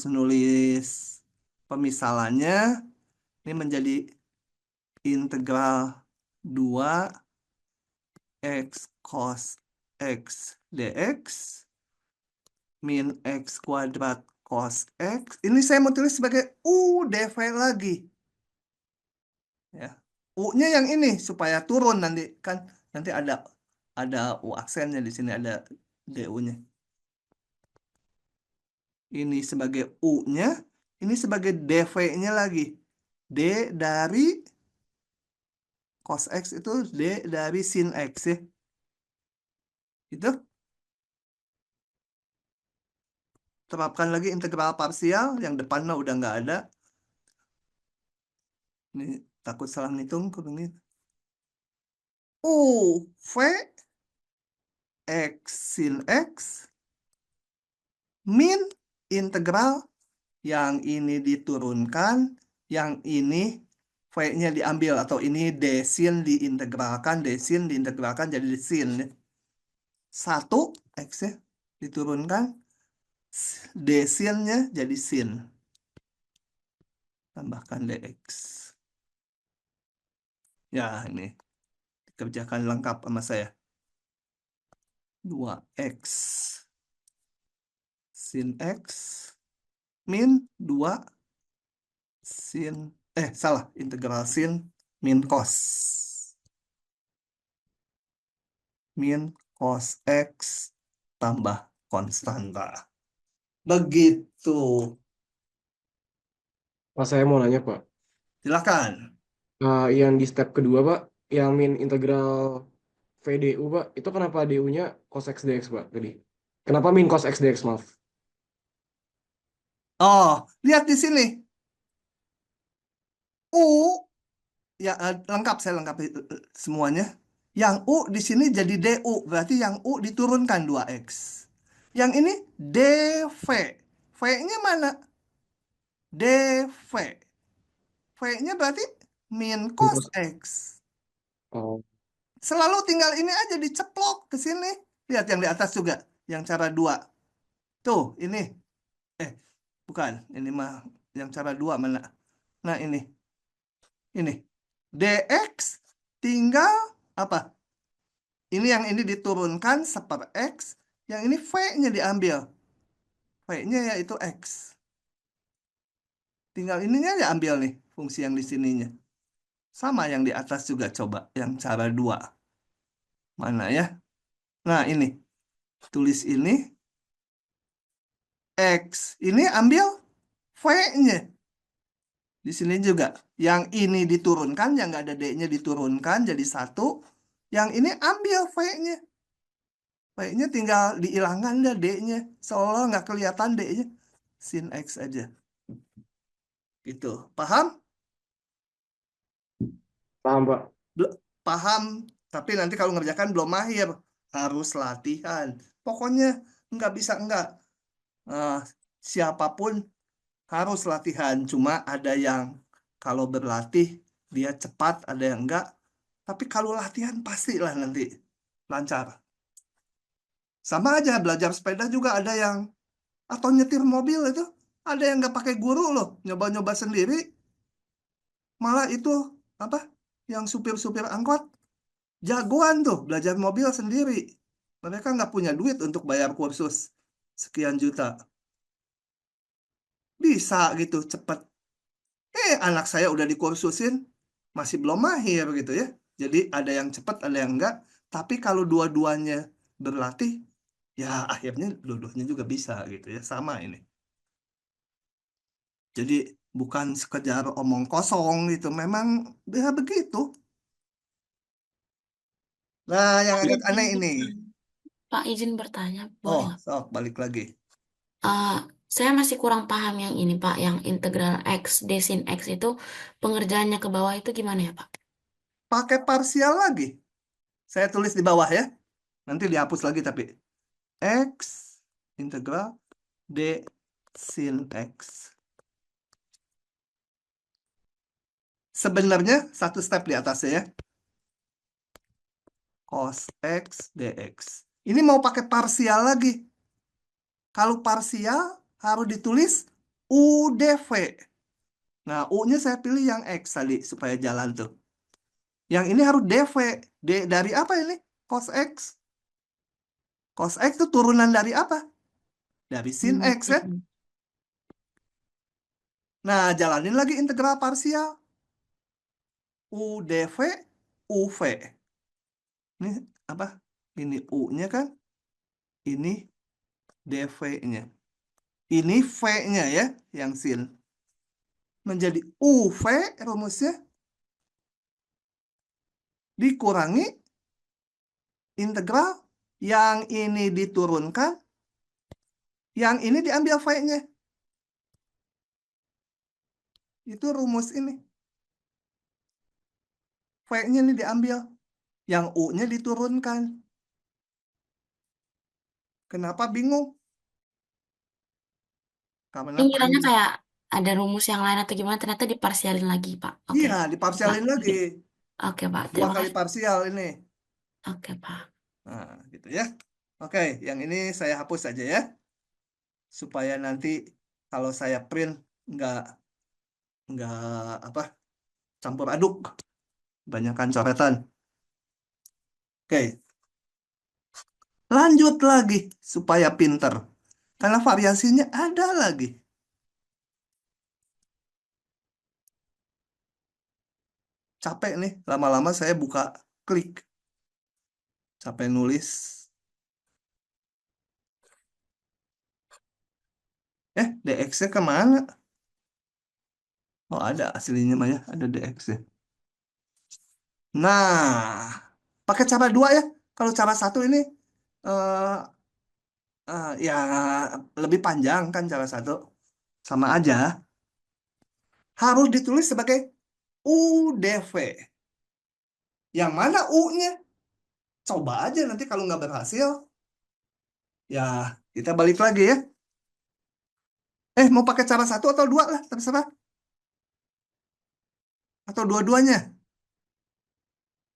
[SPEAKER 1] menulis pemisalannya. Ini menjadi integral 2 X cos X dx min X kuadrat cos X. Ini saya mau tulis sebagai U dv lagi. Ya. U-nya yang ini supaya turun nanti kan. Nanti ada U aksennya di sini, ada DU-nya. Ini sebagai U-nya, ini sebagai dv-nya lagi. D dari cos X itu D dari sin X ya. Itu. Terapkan lagi integral parsial, yang depan mah udah nggak ada. Ini takut salah ngitung. U V X sin X min integral yang ini diturunkan, yang ini V-nya diambil, atau ini D sin diintegralkan, D sin diintegralkan jadi sin. 1 X ya diturunkan, D sin-nya jadi sin. Tambahkan dx. Ya, ini dikerjakan lengkap sama saya. 2x sin x min 2 sin salah, integral sin min cos x tambah konstanta. Begitu.
[SPEAKER 6] Pak, saya mau nanya, Pak.
[SPEAKER 1] Silakan.
[SPEAKER 6] Yang di step kedua, Pak, yang min integral VDU, Pak, itu kenapa DU-nya cos X dx, Pak, tadi? Kenapa min cos X dx, maaf?
[SPEAKER 1] Oh, lihat di sini. U, ya lengkap, saya lengkapi semuanya. Yang U di sini jadi DU, berarti yang U diturunkan 2X. Yang ini DV. V-nya mana? DV. V-nya berarti min cos X.
[SPEAKER 6] Oh,
[SPEAKER 1] Selalu tinggal ini aja diceplok ke sini. Lihat yang di atas juga, yang cara 2. Tuh, ini. Bukan, ini mah yang cara 2 mana? Nah, ini. Ini. DX tinggal apa? Ini yang ini diturunkan seper X. Yang ini V-nya diambil. V-nya yaitu X. Tinggal ininya diambil nih, fungsi yang di sininya. Sama yang di atas juga coba, yang cara 2. Mana ya? Nah, ini. Tulis ini. X. Ini ambil V-nya. Di sini juga. Yang ini diturunkan, yang nggak ada D-nya diturunkan jadi 1. Yang ini ambil V-nya. V-nya tinggal dihilangkan dah D-nya. Seolah nggak kelihatan D-nya. Sin X aja. Gitu. Paham?
[SPEAKER 6] Paham, Pak.
[SPEAKER 1] Paham. Tapi nanti kalau ngerjakan belum mahir. Harus latihan. Pokoknya nggak bisa enggak. Siapapun harus latihan. Cuma ada yang kalau berlatih dia cepat, ada yang enggak. Tapi kalau latihan pastilah nanti lancar. Sama aja belajar sepeda juga ada yang atau nyetir mobil itu ada yang nggak pakai guru loh, nyoba-nyoba sendiri. Malah itu apa? Yang supir-supir angkot jagoan tuh belajar mobil sendiri. Mereka nggak punya duit untuk bayar kursus sekian juta. Bisa gitu cepet. Anak saya udah dikursusin masih belum mahir gitu ya. Jadi ada yang cepat, ada yang enggak. Tapi kalau dua-duanya berlatih, ya akhirnya dua-duanya juga bisa gitu ya. Sama ini. Jadi bukan sekedar omong kosong gitu. Memang ya begitu. Nah, yang agak aneh ini.
[SPEAKER 4] Pak, izin bertanya, boleh
[SPEAKER 1] Oh,
[SPEAKER 4] nggak?
[SPEAKER 1] sok balik lagi.
[SPEAKER 4] Eh, saya masih kurang paham yang ini, Pak. Yang integral X, D sin X itu pengerjaannya ke bawah itu gimana ya, Pak?
[SPEAKER 1] Pakai parsial lagi. Saya tulis di bawah ya. Nanti dihapus lagi tapi. X integral D sin X. Sebenarnya satu step di atasnya ya. Cos X dx. Ini mau pakai parsial lagi. Kalau parsial harus ditulis U dv. Nah, U-nya saya pilih yang X tadi supaya jalan tuh. Yang ini harus dv. D dari apa ini? Cos X. Cos X itu turunan dari apa? Dari sin X ya. Nah, jalanin lagi integral parsial. U dv, UV. Ini apa? Ini U-nya kan? Ini dv-nya. Ini V-nya ya, yang sin. Menjadi UV rumusnya dikurangi integral yang ini diturunkan, yang ini diambil V-nya. Itu rumus ini. V-nya ini diambil, yang U-nya diturunkan. Kenapa bingung? Karena
[SPEAKER 4] Ini kiranya kayak ada rumus yang lain atau gimana, ternyata diparsialin lagi, Pak. Oke.
[SPEAKER 1] iya, diparsialin
[SPEAKER 4] Pak.
[SPEAKER 1] lagi.
[SPEAKER 4] Oke, Pak.
[SPEAKER 1] 2
[SPEAKER 4] Terima
[SPEAKER 1] kali
[SPEAKER 4] kasih.
[SPEAKER 1] parsial ini.
[SPEAKER 4] Oke, Pak.
[SPEAKER 1] Nah, gitu ya. Oke, yang ini saya hapus aja ya. Supaya nanti kalau saya print nggak apa campur aduk, banyakkan coretan. Oke, lanjut lagi supaya pinter, karena variasinya ada lagi. Capek nih, lama-lama saya buka klik, capek nulis. DX-nya kemana? Oh ada aslinya mah ya, ada DX-nya. Nah, pakai cara 2 ya. Kalau cara 1 ini ya lebih panjang kan cara 1. Sama aja. Harus ditulis sebagai UDV. Yang mana U-nya? Coba aja nanti kalau nggak berhasil. Ya, kita balik lagi ya. Mau pakai cara 1 atau 2 lah, terserah. Atau dua-duanya.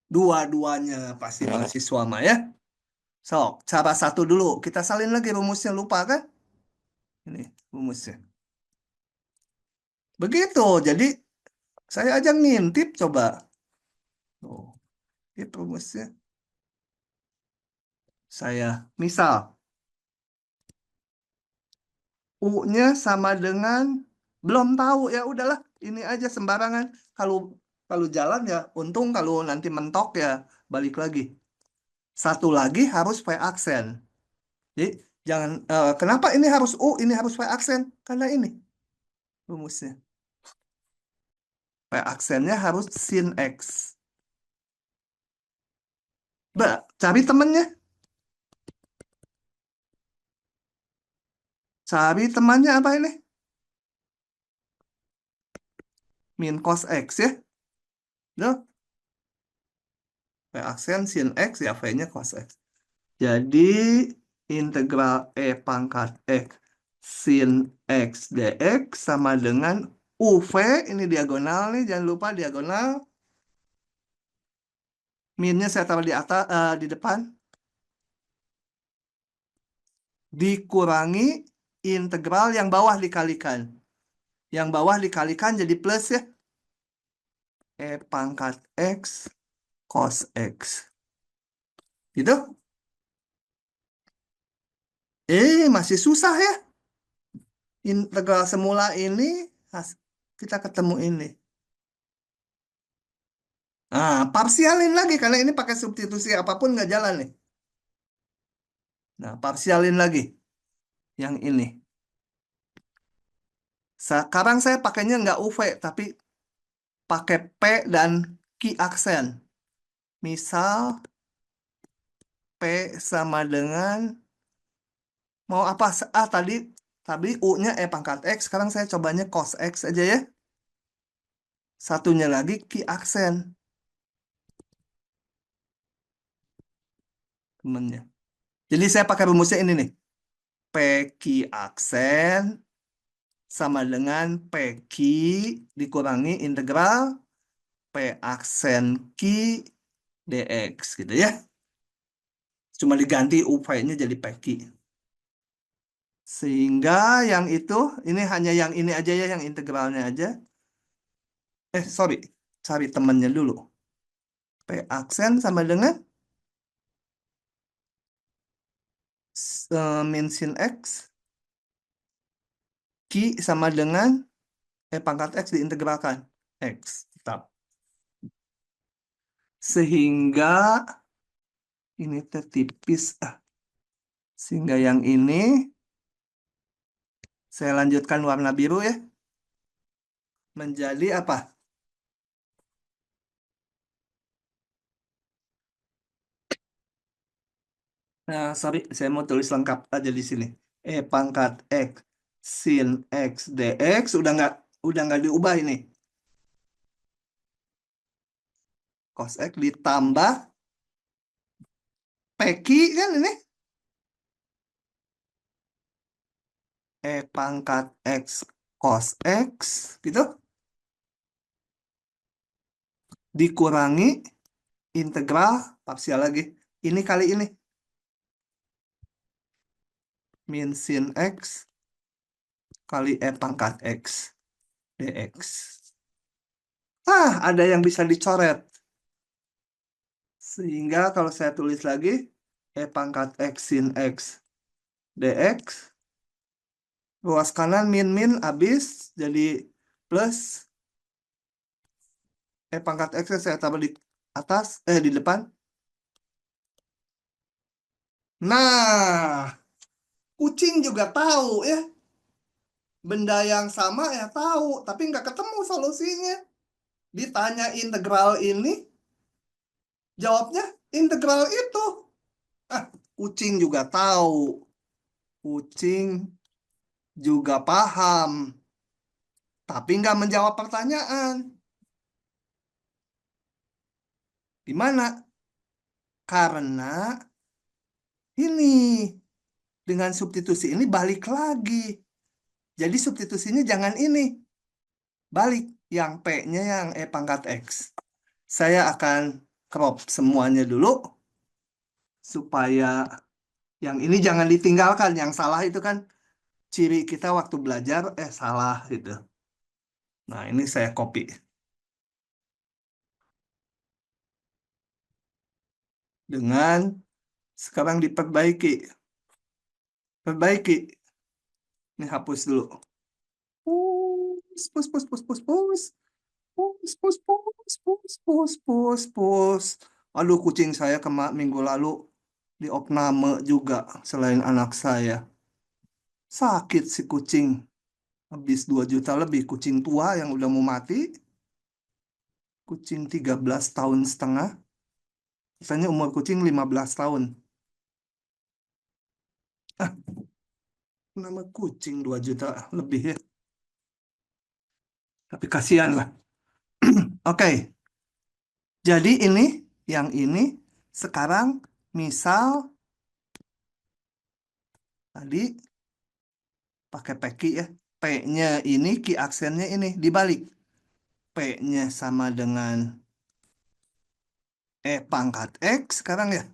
[SPEAKER 1] Dua-duanya pasti mahasiswa mah ya. Sok, cara 1 dulu. Kita salin lagi rumusnya, lupa kan? Ini rumusnya. Begitu, jadi saya aja ngintip coba. Oh, itu rumusnya. Saya, misal, U-nya sama dengan, belum tahu, ya udahlah, ini aja sembarangan. Kalau jalan ya, untung kalau nanti mentok ya, balik lagi. Satu lagi harus V aksen. Jadi, jangan, kenapa ini harus U, ini harus V aksen? Karena ini rumusnya. P aksennya harus sin X. Cari temennya. Cari temannya apa ini? Min cos X ya. Tuh. P aksen sin X ya V-nya cos X. Jadi integral E pangkat X sin X dx sama dengan UV, ini diagonal nih, jangan lupa diagonal. Minnya saya taruh di atas, di depan. Dikurangi integral yang bawah dikalikan. Yang bawah dikalikan jadi plus ya. E pangkat X cos X. Gitu? Masih susah ya. Integral semula ini, kita ketemu ini. Nah, parsialin lagi, karena ini pakai substitusi apapun nggak jalan nih. Nah, parsialin lagi. Yang ini. Sekarang saya pakainya nggak UV, tapi pakai P dan Q aksen. Misal, P sama dengan, mau apa? Tadi U-nya E pangkat X, sekarang saya cobanya cos X aja ya. Satunya lagi Q aksen. Temennya. Jadi saya pakai rumusnya ini nih. PQ aksen sama dengan PQ dikurangi integral P aksen Q dx gitu ya. Cuma diganti UV-nya jadi PQ. Sehingga yang itu, ini hanya yang ini aja ya, yang integralnya aja. Sorry, cari temannya dulu. P aksen sama dengan min sin X. Q sama dengan pangkat X diintegralkan. X, tetap. Sehingga ini tertipis. Sehingga yang ini, saya lanjutkan warna biru ya. Menjadi apa? Nah, sorry, saya mau tulis lengkap aja di sini. E pangkat X sin X dx udah nggak diubah ini. Cos X ditambah PQ kan ini. E pangkat X cos X gitu. Dikurangi integral parsial lagi. Ini kali ini. Min sin X kali E pangkat X dx. Ada yang bisa dicoret. Sehingga kalau saya tulis lagi, E pangkat X sin X dx. Ruas kanan min habis jadi plus. E pangkat X saya tambah di atas, di depan. Nah, kucing juga tahu ya. Benda yang sama ya tahu, tapi nggak ketemu solusinya. Ditanya integral ini, jawabnya integral itu. Kucing juga tahu. Kucing juga paham. Tapi nggak menjawab pertanyaan. Gimana? Karena ini dengan substitusi ini balik lagi. Jadi substitusinya jangan ini. Balik yang P-nya yang E pangkat X. Saya akan crop semuanya dulu. Supaya yang ini jangan ditinggalkan. Yang salah itu kan ciri kita waktu belajar, salah gitu. Nah, ini saya copy. Dengan sekarang diperbaiki. Perbaiki. Ini hapus dulu. Pus. Aduh, kucing saya minggu lalu diopname juga selain anak saya. Sakit si kucing. Habis 2 juta lebih kucing tua yang udah mau mati. Kucing 13,5 tahun. Misalnya umur kucing 15 tahun. Nama kucing 2 juta lebih ya. Tapi kasihan lah. Oke. Jadi yang ini sekarang misal tadi pakai peki ya. P-nya ini, key aksennya ini dibalik. P-nya sama dengan E pangkat X sekarang ya.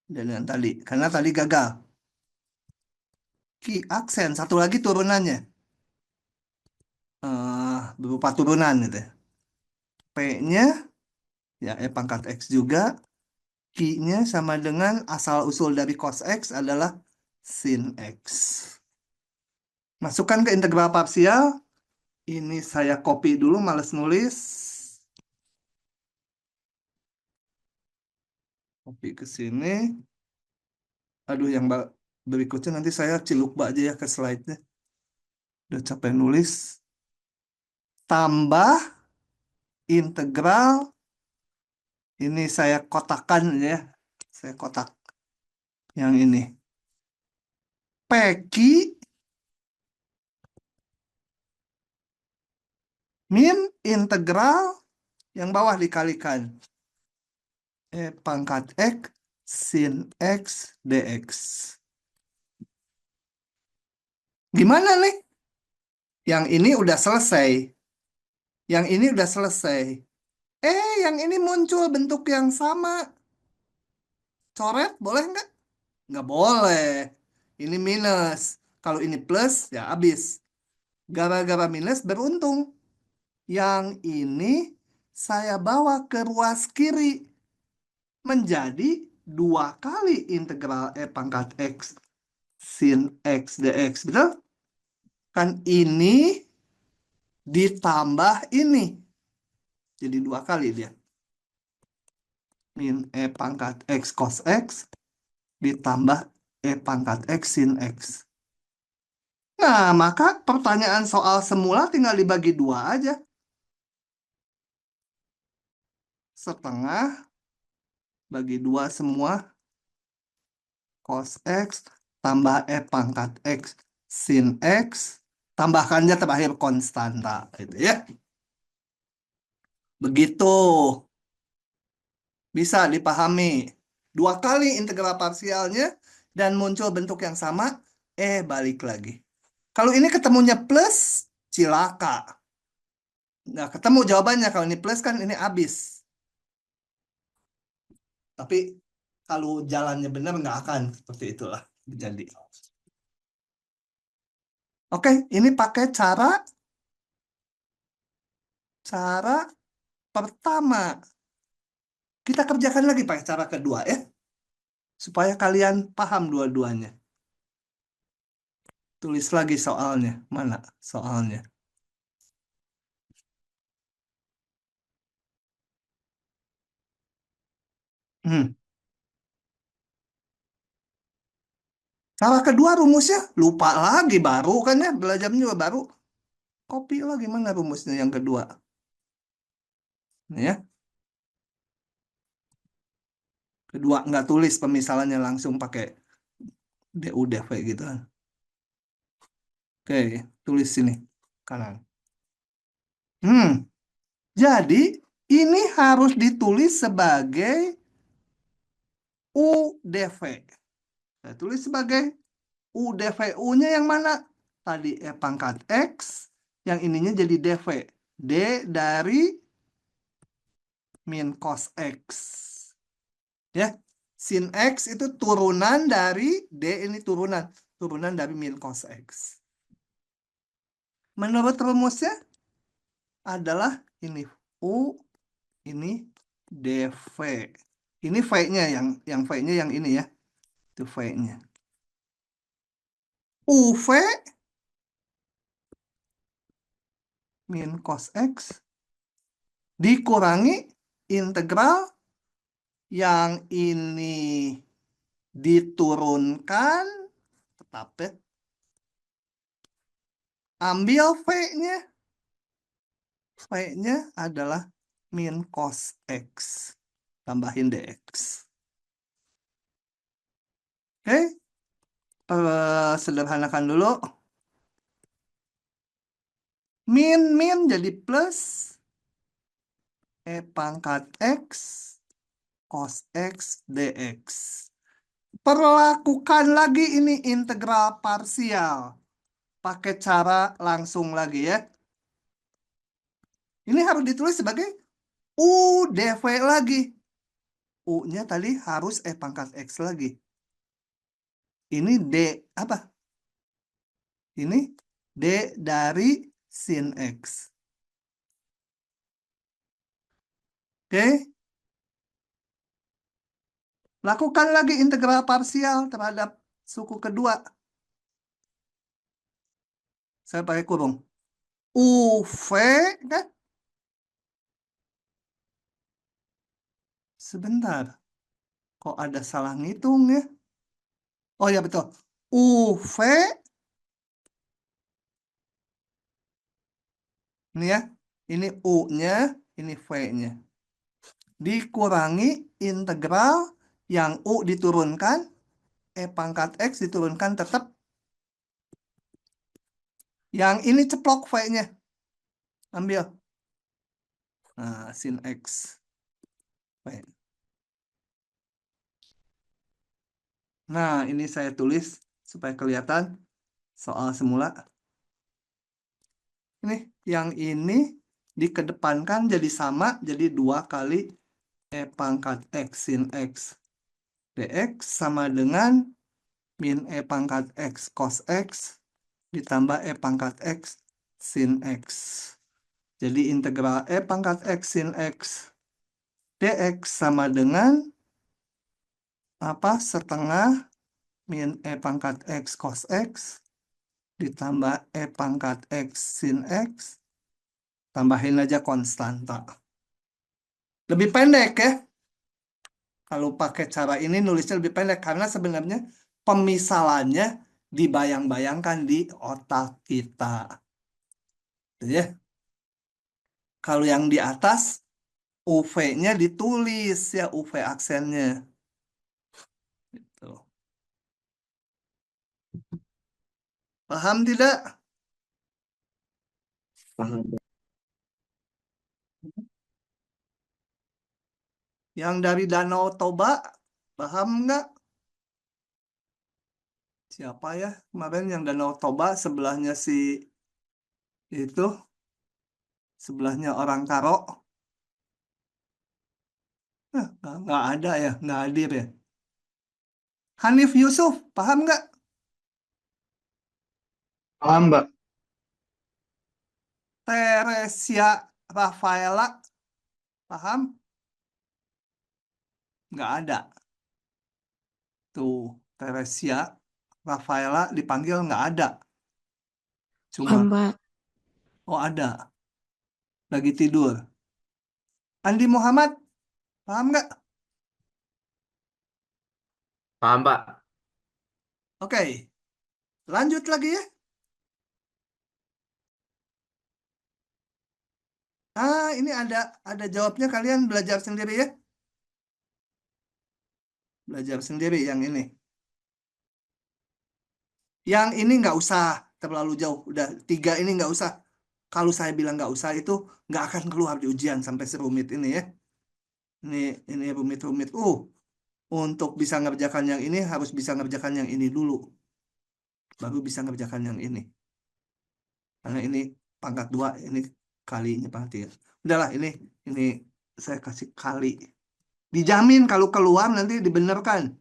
[SPEAKER 1] Dan yang tadi, karena tadi gagal. Key aksen, satu lagi turunannya. Berupa turunan gitu ya. P-nya ya E pangkat X juga. Q-nya sama dengan asal-usul dari cos X adalah sin X. Masukkan ke integral parsial. Ini saya copy dulu, males nulis. Copy ke sini. Aduh, yang berikutnya nanti saya ciluk aja ya ke slide-nya. Udah capek nulis. Tambah integral. Ini saya kotakkan ya. Saya kotak yang ini. Peki min integral yang bawah dikalikan E pangkat X sin X dx. Gimana nih? Yang ini udah selesai. Yang ini udah selesai. Yang ini muncul bentuk yang sama. Coret boleh nggak? Nggak boleh. Ini minus. Kalau ini plus, ya habis. Gara-gara minus beruntung. Yang ini saya bawa ke ruas kiri. Menjadi 2 kali integral E pangkat X sin X dx. Betul? Kan ini ditambah ini. Jadi 2 kali dia. Min E pangkat X cos X ditambah E pangkat X sin X. Nah, maka pertanyaan soal semula tinggal dibagi 2 aja. Setengah bagi 2 semua cos X tambah E pangkat X sin X. Tambahkannya terakhir konstanta. Gitu ya. Begitu. Bisa dipahami. 2 kali integral parsialnya dan muncul bentuk yang sama. Balik lagi. Kalau ini ketemunya plus, cilaka. Nggak ketemu jawabannya. Kalau ini plus kan ini habis. Tapi kalau jalannya benar nggak akan seperti itulah jadi. Oke, ini pakai cara pertama. Kita kerjakan lagi pakai cara kedua ya. Supaya kalian paham dua-duanya. Tulis lagi soalnya. Mana soalnya? Cara kedua rumusnya lupa lagi, baru kan ya, belajarnya juga baru. Copy lagi mana rumusnya yang kedua. Ini ya. Kedua nggak tulis pemisalannya, langsung pakai DU DV gitu kan. Oke, tulis sini kanan. Jadi ini harus ditulis sebagai UDV. Saya tulis sebagai UDV. U-nya yang mana? Tadi E pangkat X, yang ininya jadi DV. D dari min cos X. Ya, sin X itu turunan dari D, ini turunan. Turunan dari min cos X. Menurut rumusnya adalah ini U, ini DV. Ini V-nya yang V-nya yang ini ya. Itu V-nya. UV min cos X dikurangi integral yang ini diturunkan, tetap ya. Ambil V-nya. V-nya adalah min cos X. Tambahin dx. Oke, sederhanakan dulu. Min jadi plus E pangkat X cos X dx. Perlakukan lagi ini integral parsial. Pakai cara langsung lagi ya. Ini harus ditulis sebagai U dv lagi. U-nya tadi harus E pangkat X lagi. Ini D apa? Ini D dari sin X. Oke. Lakukan lagi integral parsial terhadap suku kedua. Saya pakai kurung. UV kan? Sebentar. Kok ada salah ngitung ya? Oh ya betul. UV ini ya. Ini U-nya, ini V-nya. Dikurangi integral yang U diturunkan, E pangkat X diturunkan tetap. Yang ini ceplok V-nya. Ambil. Nah, sin X. V. Nah, ini saya tulis supaya kelihatan soal semula. Ini, yang ini dikedepankan jadi sama, jadi 2 kali E pangkat X sin X dx sama dengan min E pangkat X cos X ditambah E pangkat X sin X. Jadi integral E pangkat X sin X dx sama dengan apa? Setengah min E pangkat X cos X ditambah E pangkat X sin X. Tambahin aja konstanta. Lebih pendek ya. Kalau pakai cara ini nulisnya lebih pendek. Karena sebenarnya pemisalannya dibayang-bayangkan di otak kita. Ya. Kalau yang di atas, UV-nya ditulis ya, UV aksennya. Gitu. Paham tidak?
[SPEAKER 2] Paham.
[SPEAKER 1] Yang dari Danau Toba, paham nggak? Siapa ya kemarin yang Danau Toba sebelahnya si itu, sebelahnya orang Karo? Nggak ada ya, nggak hadir ya. Hanif Yusuf, paham nggak?
[SPEAKER 2] Paham, Mbak.
[SPEAKER 1] Teresia Rafaela, paham? Nggak ada. Tuh, Teresia Rafaela dipanggil nggak ada. Cuma,
[SPEAKER 4] Mbak.
[SPEAKER 1] oh ada. Lagi tidur. Andi Muhammad, paham nggak?
[SPEAKER 7] Paham, Pak.
[SPEAKER 1] Oke, lanjut lagi ya. Ini ada jawabnya, kalian belajar sendiri ya. Belajar sendiri yang ini. Yang ini nggak usah terlalu jauh. Udah 3 ini nggak usah. Kalau saya bilang nggak usah itu nggak akan keluar di ujian sampai serumit ini ya. Ini rumit-rumit. Untuk bisa ngerjakan yang ini harus bisa ngerjakan yang ini dulu. Baru bisa ngerjakan yang ini. Karena ini pangkat 2, ini kalinya pangkat 3. Udahlah ini saya kasih kali. Dijamin kalau keluar nanti dibenerkan.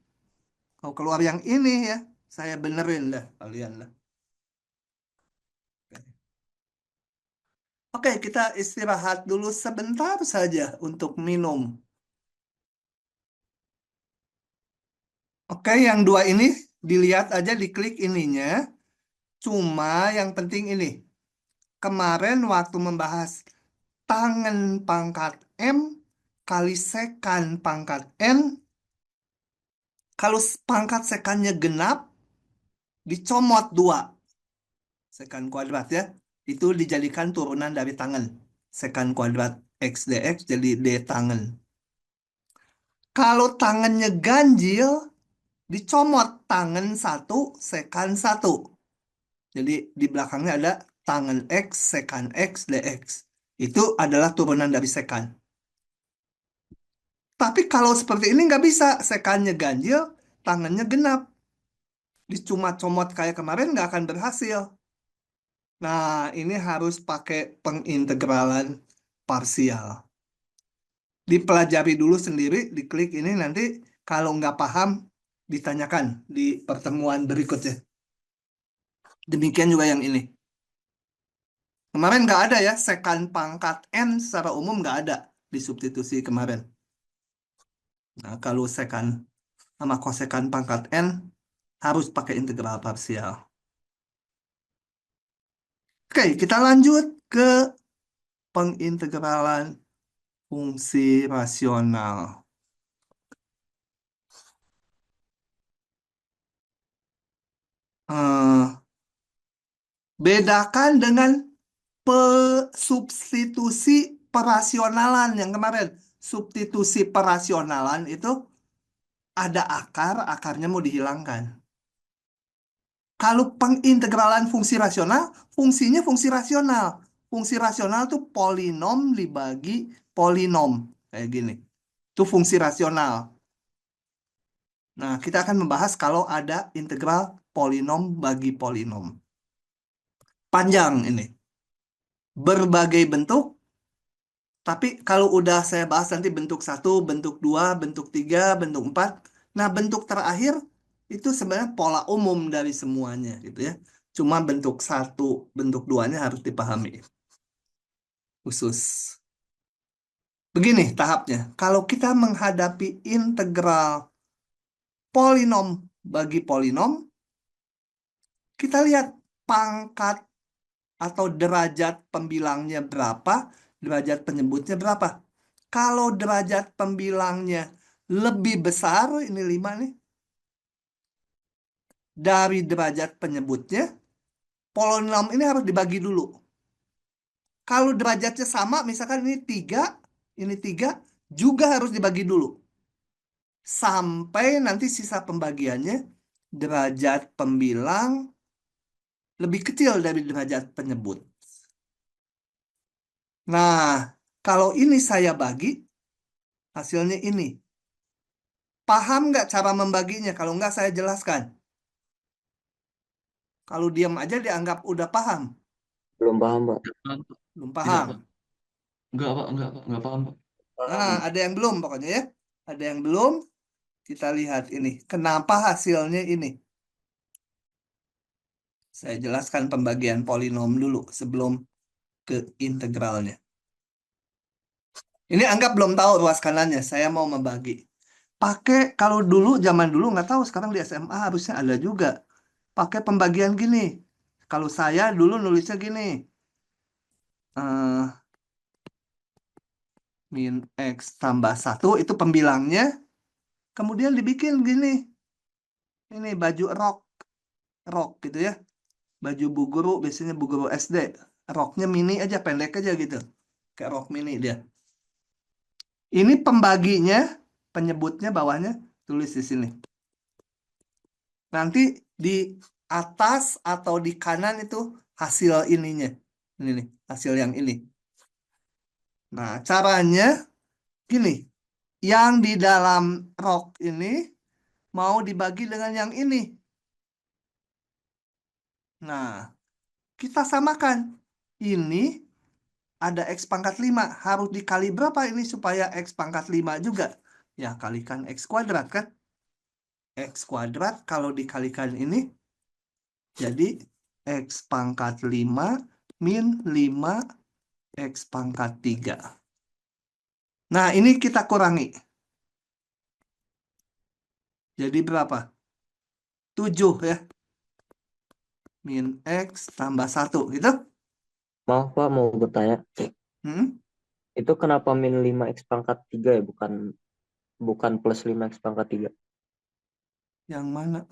[SPEAKER 1] Kalau keluar yang ini ya, saya benerin lah kalian lah. Oke, kita istirahat dulu sebentar saja untuk minum. Oke, yang 2 ini dilihat aja, diklik ininya. Cuma yang penting ini. Kemarin waktu membahas tangen pangkat M kali sekan pangkat N. Kalau pangkat sekannya genap, dicomot 2. Sekan kuadrat ya. Itu dijadikan turunan dari tangen. Sekan kuadrat. X dx jadi D tangen. Kalau tangannya ganjil, dicomot tangan 1, sekan 1. Jadi di belakangnya ada tangan X, sekan X, dx. Itu adalah turunan dari sekan. Tapi kalau seperti ini nggak bisa. Sekannya ganjil, tangannya genap. Dicomot kayak kemarin nggak akan berhasil. Nah, ini harus pakai pengintegralan parsial. Dipelajari dulu sendiri, diklik ini nanti kalau nggak paham, ditanyakan di pertemuan berikutnya. Demikian juga yang ini. Kemarin nggak ada ya, sekan pangkat N secara umum nggak ada di substitusi kemarin. Nah, kalau sekan sama kosekan pangkat N harus pakai integral parsial. Oke, kita lanjut ke pengintegralan fungsi rasional. Bedakan dengan substitusi perasionalan yang kemarin. Substitusi perasionalan itu ada akar, akarnya mau dihilangkan. Kalau pengintegralan fungsi rasional, fungsinya fungsi rasional. Fungsi rasional itu polinom dibagi polinom. Kayak gini. Itu fungsi rasional. Nah, kita akan membahas kalau ada integral polinom bagi polinom. Panjang ini. Berbagai bentuk. Tapi kalau udah saya bahas nanti bentuk 1, bentuk 2, bentuk 3, bentuk 4. Nah, bentuk terakhir itu sebenarnya pola umum dari semuanya gitu ya. Cuma bentuk 1, bentuk 2-nya harus dipahami. Khusus. Begini tahapnya. Kalau kita menghadapi integral polinom bagi polinom, kita lihat pangkat atau derajat pembilangnya berapa, derajat penyebutnya berapa. Kalau derajat pembilangnya lebih besar, ini 5 nih, dari derajat penyebutnya, polinom ini harus dibagi dulu. Kalau derajatnya sama, misalkan ini 3, ini 3, juga harus dibagi dulu. Sampai nanti sisa pembagiannya, derajat pembilang lebih kecil dari derajat penyebut. Nah, kalau ini saya bagi, hasilnya ini. Paham nggak cara membaginya? Kalau nggak, saya jelaskan. Kalau diam aja dianggap udah paham.
[SPEAKER 3] Belum paham, Pak.
[SPEAKER 1] Belum
[SPEAKER 7] Tidak,
[SPEAKER 1] paham.
[SPEAKER 7] Pak. Enggak, Pak. Enggak paham, Pak.
[SPEAKER 1] Nah, ada yang belum pokoknya ya. Ada yang belum. Kita lihat ini. Kenapa hasilnya ini? Saya jelaskan pembagian polinom dulu sebelum ke integralnya. Ini anggap belum tahu ruas kanannya. Saya mau membagi. Pakai, kalau dulu, zaman dulu nggak tahu. Sekarang di SMA harusnya ada juga. Pakai pembagian gini. Kalau saya dulu nulisnya gini. Min X tambah 1 itu pembilangnya. Kemudian dibikin gini. Ini baju rok gitu ya. Baju bu guru, biasanya bu guru SD. Roknya mini aja, pendek aja gitu. Kayak rok mini dia. Ini pembaginya, penyebutnya bawahnya, tulis di sini. Nanti di atas atau di kanan itu hasil ininya. Ini nih, hasil yang ini. Nah, caranya gini. Yang di dalam rok ini mau dibagi dengan yang ini. Nah, kita samakan. Ini ada X pangkat 5. Harus dikali berapa ini supaya X pangkat 5 juga? Ya, kalikan X kuadrat kan? X kuadrat kalau dikalikan ini jadi X pangkat 5 min 5 X pangkat 3. Nah, ini kita kurangi. Jadi berapa? 7 ya. Min X tambah 1 gitu.
[SPEAKER 3] Maaf, Pak, mau bertanya. Itu kenapa min 5x pangkat 3 ya, bukan plus 5x pangkat 3?
[SPEAKER 1] Yang mana?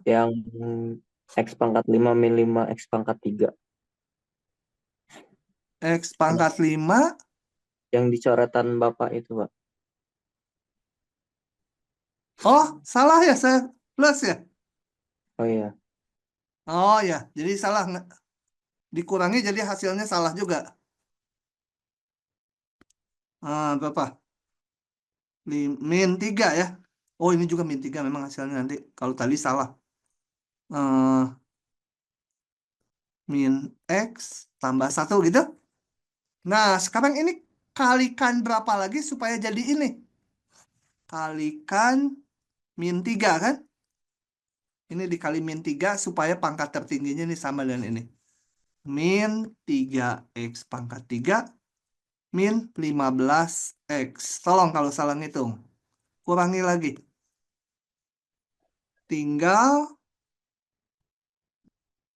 [SPEAKER 3] Yang x pangkat 5 min 5x pangkat 3.
[SPEAKER 1] X pangkat 5.
[SPEAKER 3] Yang dicoretan Bapak itu, Pak.
[SPEAKER 1] Oh, salah ya, saya plus ya.
[SPEAKER 3] Oh iya.
[SPEAKER 1] Oh ya, jadi salah. Dikurangi jadi hasilnya salah juga. Berapa? Min 3 ya. Oh, ini juga min 3 memang hasilnya nanti. Kalau tadi salah. Eh, min X tambah 1 gitu. Nah, sekarang ini kalikan berapa lagi supaya jadi ini? Kalikan min 3 kan? Ini dikali min 3 supaya pangkat tertingginya ini sama dengan ini. Min 3X pangkat 3 min 15X. Tolong kalau salah ngitung. Kurangi lagi. Tinggal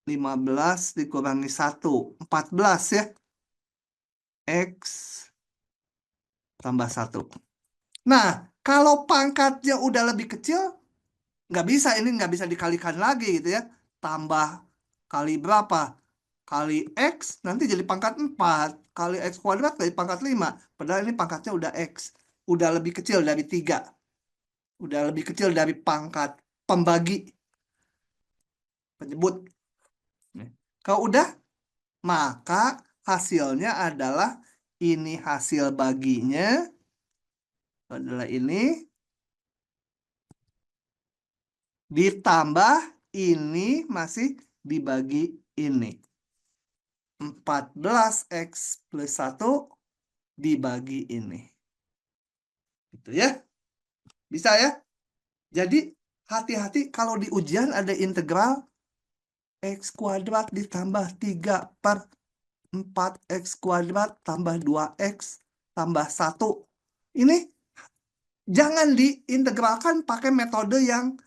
[SPEAKER 1] 15 dikurangi 1. 14 ya. X tambah 1. Nah, kalau pangkatnya udah lebih kecil, nggak bisa, ini nggak bisa dikalikan lagi gitu ya. Tambah kali berapa? Kali X, nanti jadi pangkat 4. Kali X kuadrat jadi pangkat 5. Padahal ini pangkatnya udah X. Udah lebih kecil dari 3. Udah lebih kecil dari pangkat pembagi penyebut. Kalau udah, maka hasilnya adalah ini hasil baginya adalah ini ditambah ini masih dibagi ini. 14X plus 1 dibagi ini. Gitu ya. Bisa ya? Jadi hati-hati kalau di ujian ada integral X kuadrat ditambah 3 per 4X kuadrat tambah 2X tambah 1. Ini jangan diintegralkan pakai metode yang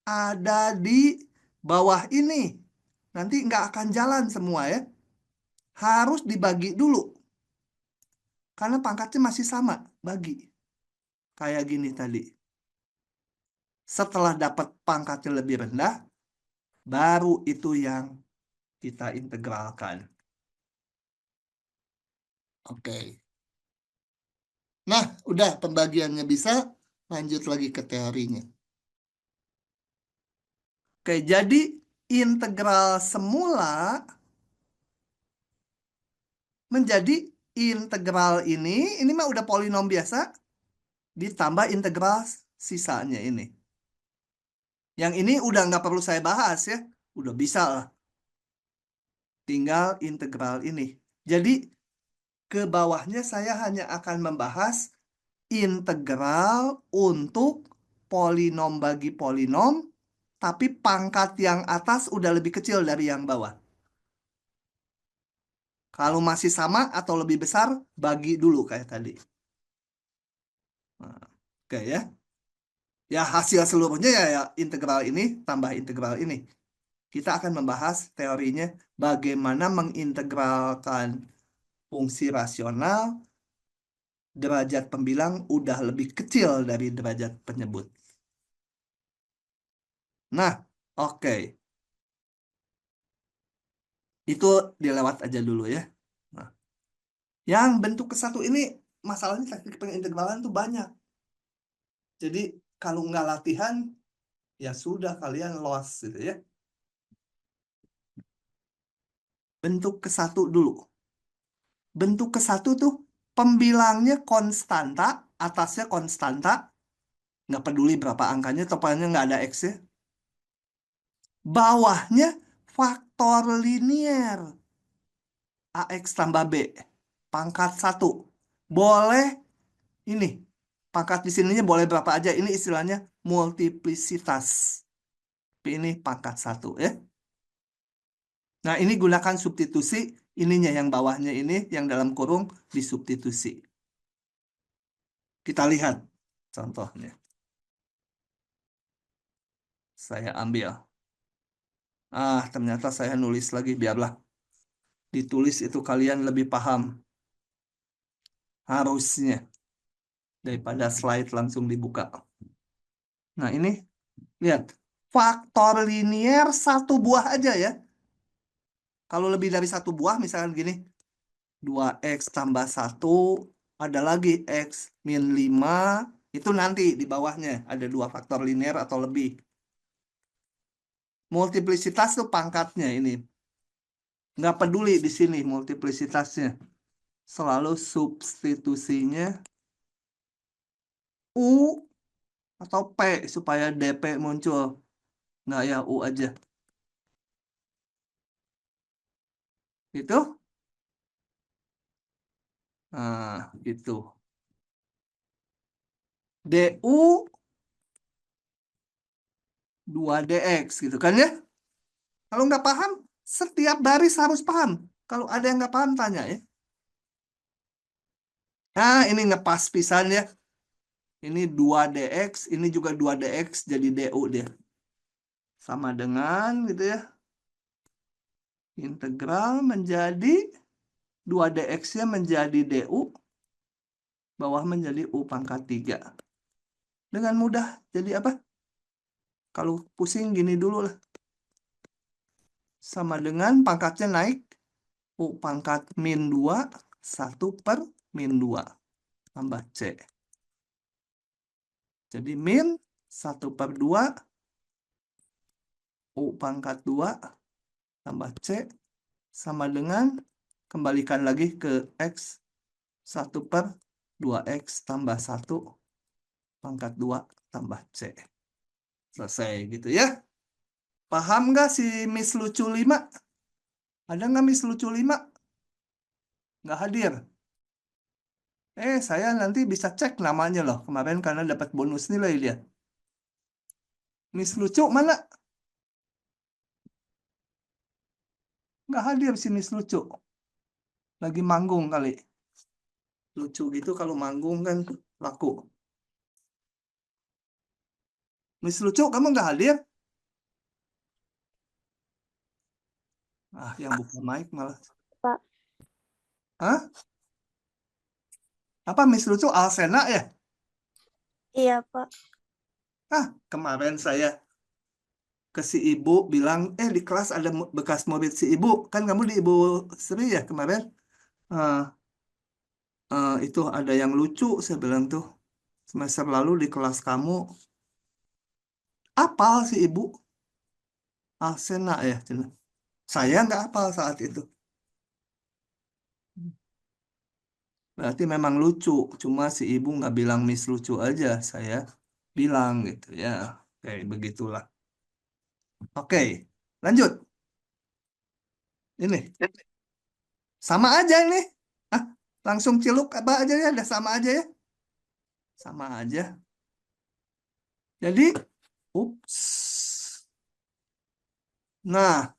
[SPEAKER 1] ada di bawah ini. Nanti nggak akan jalan semua ya. Harus dibagi dulu. Karena pangkatnya masih sama, bagi. Kayak gini tadi. Setelah dapat pangkatnya lebih rendah, baru itu yang kita integralkan. Oke. Nah, udah pembagiannya bisa, lanjut lagi ke teorinya. Oke, jadi integral semula menjadi integral ini mah udah polinom biasa, ditambah integral sisanya ini. Yang ini udah nggak perlu saya bahas ya, udah bisa lah. Tinggal integral ini. Jadi ke bawahnya saya hanya akan membahas integral untuk polinom bagi polinom, tapi pangkat yang atas udah lebih kecil dari yang bawah. Kalau masih sama atau lebih besar, bagi dulu kayak tadi. Nah, oke ya. Ya hasil seluruhnya ya integral ini tambah integral ini. Kita akan membahas teorinya bagaimana mengintegralkan fungsi rasional derajat pembilang udah lebih kecil dari derajat penyebut. Nah, oke. Itu dilewat aja dulu ya. Nah, yang bentuk ke-1 ini masalahnya teknik pengintegralan tuh banyak. Jadi kalau nggak latihan, ya sudah kalian lost gitu ya. Bentuk ke-1 dulu. Bentuk ke-1 tuh pembilangnya konstanta, atasnya konstanta, nggak peduli berapa angkanya, totalnya nggak ada X-nya. Bawahnya faktor linier. AX tambah B. Pangkat 1. Boleh ini. Pangkat di sininya boleh berapa aja. Ini istilahnya multiplisitas. Tapi ini pangkat 1 ya. Nah ini gunakan substitusi. Ininya yang bawahnya ini. Yang dalam kurung disubstitusi. Kita lihat contohnya. Saya ambil. Ternyata saya nulis lagi. Biarlah. Ditulis itu kalian lebih paham. Harusnya. Daripada slide langsung dibuka. Nah ini. Lihat. Faktor linier 1 buah aja ya. Kalau lebih dari 1 buah misalkan gini. 2X tambah 1, ada lagi X min 5, itu nanti di bawahnya ada 2 faktor linear atau lebih. Multiplisitas tuh pangkatnya ini. Nggak peduli di sini multiplisitasnya. Selalu substitusinya U atau P supaya DP muncul. Nggak ya U aja. Itu? Nah, gitu. DU 2DX gitu kan ya. Kalau nggak paham, setiap baris harus paham. Kalau ada yang nggak paham, tanya ya. Nah, ini ngepas pisan ya. Ini 2DX, ini juga 2DX, jadi DU dia. Sama dengan gitu ya. Integral menjadi 2DX-nya menjadi DU, bawah menjadi U pangkat 3. Dengan mudah, jadi apa? Kalau pusing gini dulu lah. Sama dengan pangkatnya naik, U pangkat min 2, 1 per min 2, tambah C. Jadi min 1 per 2, U pangkat 2, tambah C, sama dengan, kembalikan lagi ke X, 1 per 2X tambah 1, pangkat 2, tambah C. Selesai gitu ya. Paham nggak si Miss Lucu 5? Ada nggak Miss Lucu 5? Nggak hadir. Saya nanti bisa cek namanya loh. Kemarin karena dapat bonus nilai dia. Miss Lucu mana? Nggak hadir si Miss Lucu. Lagi manggung kali. Lucu gitu kalau manggung kan laku. Miss Lucu, kamu nggak hadir? Yang buka mic malah.
[SPEAKER 8] Pak.
[SPEAKER 1] Hah? Apa Miss Lucu? Alsena ya?
[SPEAKER 8] Iya, Pak.
[SPEAKER 1] Kemarin saya ke si ibu bilang, di kelas ada bekas mobil si ibu. Kan kamu di Ibu Sri ya kemarin? Itu ada yang lucu, saya bilang tuh. Semester lalu di kelas kamu, apal si ibu? Alsena ya? Saya nggak apal saat itu. Berarti memang lucu, cuma si ibu nggak bilang Miss lucu aja, saya bilang gitu ya. Oke, begitulah. Oke, lanjut. Ini sama aja ini. Langsung ciluk apa aja ya? Udah sama aja ya? Sama aja. Jadi, ups. Nah,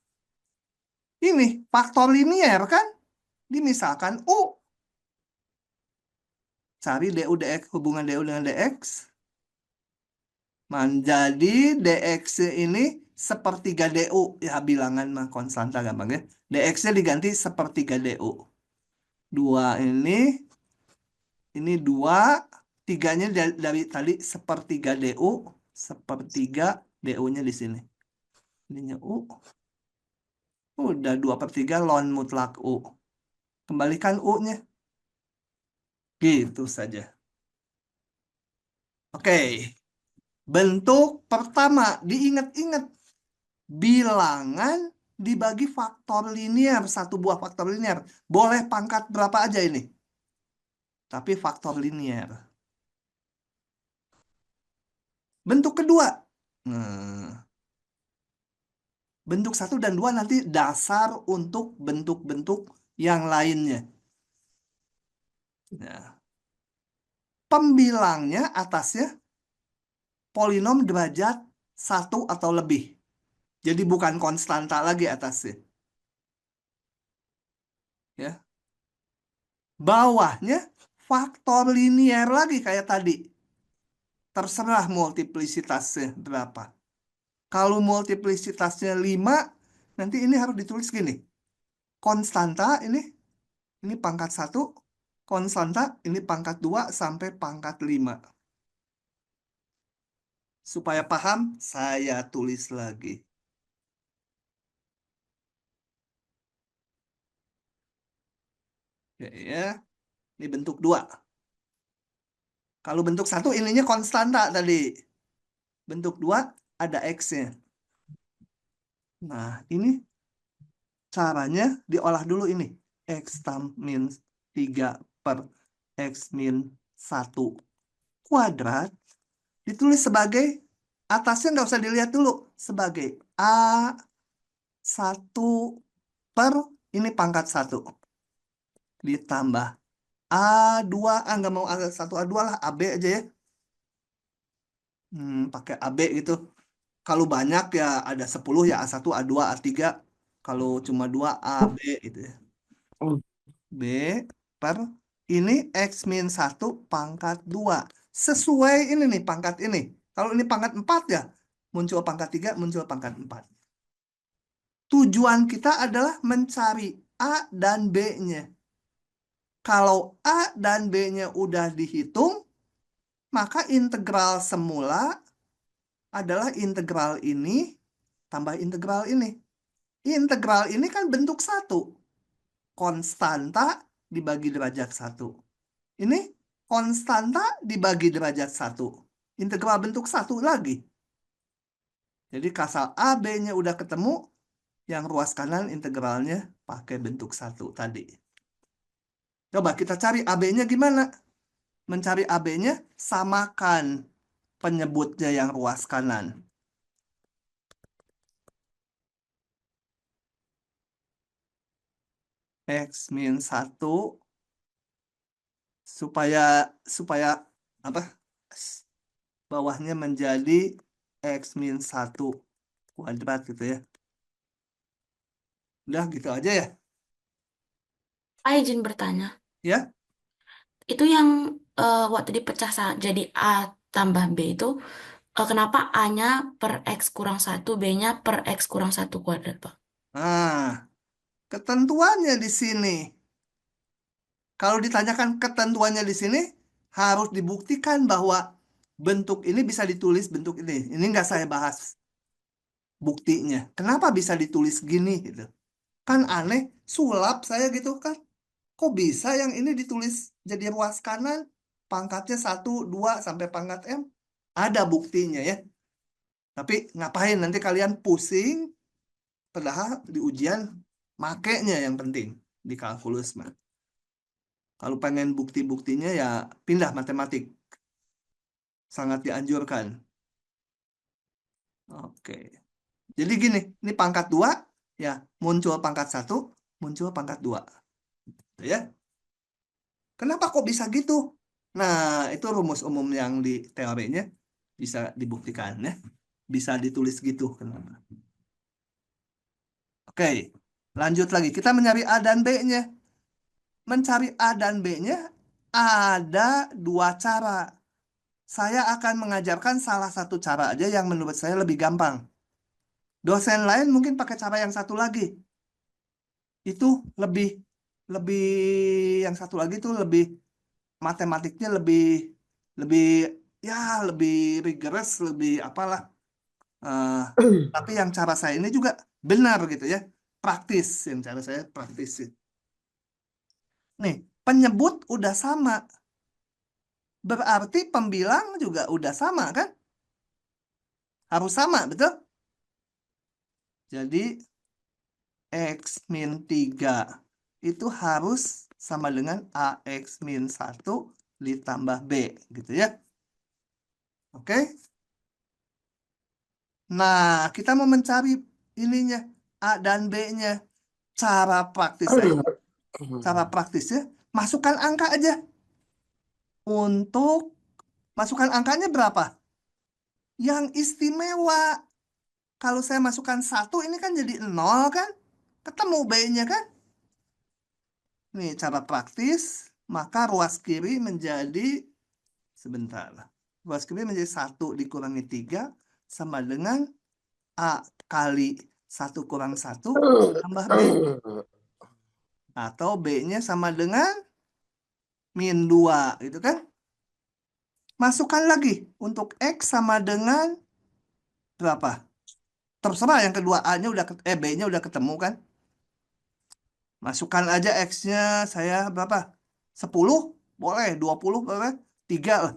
[SPEAKER 1] ini faktor linier kan? Dimisalkan U. Cari DU DX, hubungan DU dengan DX. Menjadi DX ini sepertiga DU. Ya, bilangan mah konstanta gampang ya. DX-nya diganti sepertiga DU. 2 ini 2. 3-nya dari tadi sepertiga DU. Sepertiga DU-nya di sini. Ininya U. Udah 2/3 ln mutlak U. Kembalikan U-nya. Gitu saja. Oke. Bentuk pertama, diingat-ingat. Bilangan dibagi faktor linear, satu buah faktor linear. Boleh pangkat berapa aja ini. Tapi faktor linear. Bentuk kedua. Bentuk 1 dan 2 nanti dasar untuk bentuk-bentuk yang lainnya. Nah. Pembilangnya atasnya polinom derajat 1 atau lebih. Jadi bukan konstanta lagi atasnya. Ya. Bawahnya faktor linear lagi kayak tadi. Terserah multiplisitasnya berapa. Kalau multiplisitasnya 5, nanti ini harus ditulis gini. Konstanta ini pangkat 1, konstanta ini pangkat 2 sampai pangkat 5. Supaya paham, saya tulis lagi. Oke, ya. Ini bentuk 2. Kalau bentuk 1 ininya konstanta tadi. Bentuk 2 ada X-nya. Nah, ini caranya diolah dulu ini. X min 3 per X min 1 kuadrat. Ditulis sebagai, atasnya nggak usah dilihat dulu. Sebagai A1 per, ini pangkat 1. Ditambah A2, nggak mau A1, A2 lah, AB aja ya. Pakai AB gitu. Kalau banyak ya ada 10 ya A1, A2, A3. Kalau cuma 2 AB gitu ya. B per ini X min 1 pangkat 2. Sesuai ini nih pangkat ini. Kalau ini pangkat 4 ya muncul pangkat 3, muncul pangkat 4. Tujuan kita adalah mencari A dan B-nya. Kalau A dan B-nya udah dihitung, maka integral semula adalah integral ini tambah integral ini. Integral ini kan bentuk 1. Konstanta dibagi derajat 1. Ini konstanta dibagi derajat 1. Integral bentuk 1 lagi. Jadi kasal A, B-nya udah ketemu, yang ruas kanan integralnya pakai bentuk 1 tadi. Coba kita cari AB-nya gimana? Mencari AB-nya, samakan penyebutnya yang ruas kanan. X min 1 supaya apa? Bawahnya menjadi X min 1 kuadrat gitu ya. Udah gitu aja ya.
[SPEAKER 4] Saya izin bertanya.
[SPEAKER 1] Ya.
[SPEAKER 4] Itu yang waktu dipecah jadi A tambah B itu, kenapa A-nya per X kurang 1, B-nya per X kurang 1 kuadrat, Pak?
[SPEAKER 1] Nah, ketentuannya di sini. Kalau ditanyakan ketentuannya di sini, harus dibuktikan bahwa bentuk ini bisa ditulis bentuk ini. Ini nggak saya bahas buktinya. Kenapa bisa ditulis gini gitu? Kan aneh, sulap saya gitu kan. Kok bisa yang ini ditulis jadi ruas kanan, pangkatnya 1, 2, sampai pangkat M? Ada buktinya ya. Tapi ngapain nanti kalian pusing, padahal di ujian makainya yang penting di kalkulus mah. Kalau pengen bukti-buktinya ya pindah matematik. Sangat dianjurkan. Oke. Jadi gini, ini pangkat 2, ya muncul pangkat 1, muncul pangkat 2. Ya. Kenapa kok bisa gitu? Nah, itu rumus umum yang di teorinya bisa dibuktikan ya. Bisa ditulis gitu. Kenapa? Oke, lanjut lagi. Kita mencari A dan B-nya. Mencari A dan B-nya ada 2 cara. Saya akan mengajarkan salah satu cara aja yang menurut saya lebih gampang. Dosen lain mungkin pakai cara yang satu lagi. Itu lebih yang satu lagi itu lebih matematiknya lebih rigorous, lebih apalah. Tapi yang cara saya ini juga benar gitu ya. Praktis, yang cara saya praktis. Nih, penyebut udah sama. Berarti pembilang juga udah sama kan? Harus sama, betul? Jadi X min 3 itu harus sama dengan AX min 1 ditambah B gitu ya. Oke? Nah, kita mau mencari ininya A dan B-nya. Cara praktisnya masukkan angka aja. Untuk masukkan angkanya berapa? Yang istimewa. Kalau saya masukkan 1 ini kan jadi 0 kan? Ketemu B-nya kan? Nih cara praktis, maka ruas kiri menjadi, sebentar. Ruas kiri menjadi 1 dikurangi 3 sama dengan A kali 1 kurang 1 tambah B. Atau B-nya sama dengan min 2 gitu kan? Masukkan lagi untuk X sama dengan berapa? Terserah yang kedua A-nya B-nya udah ketemu kan? Masukkan aja X-nya saya berapa? 10? Boleh. 20 berapa? 3 lah.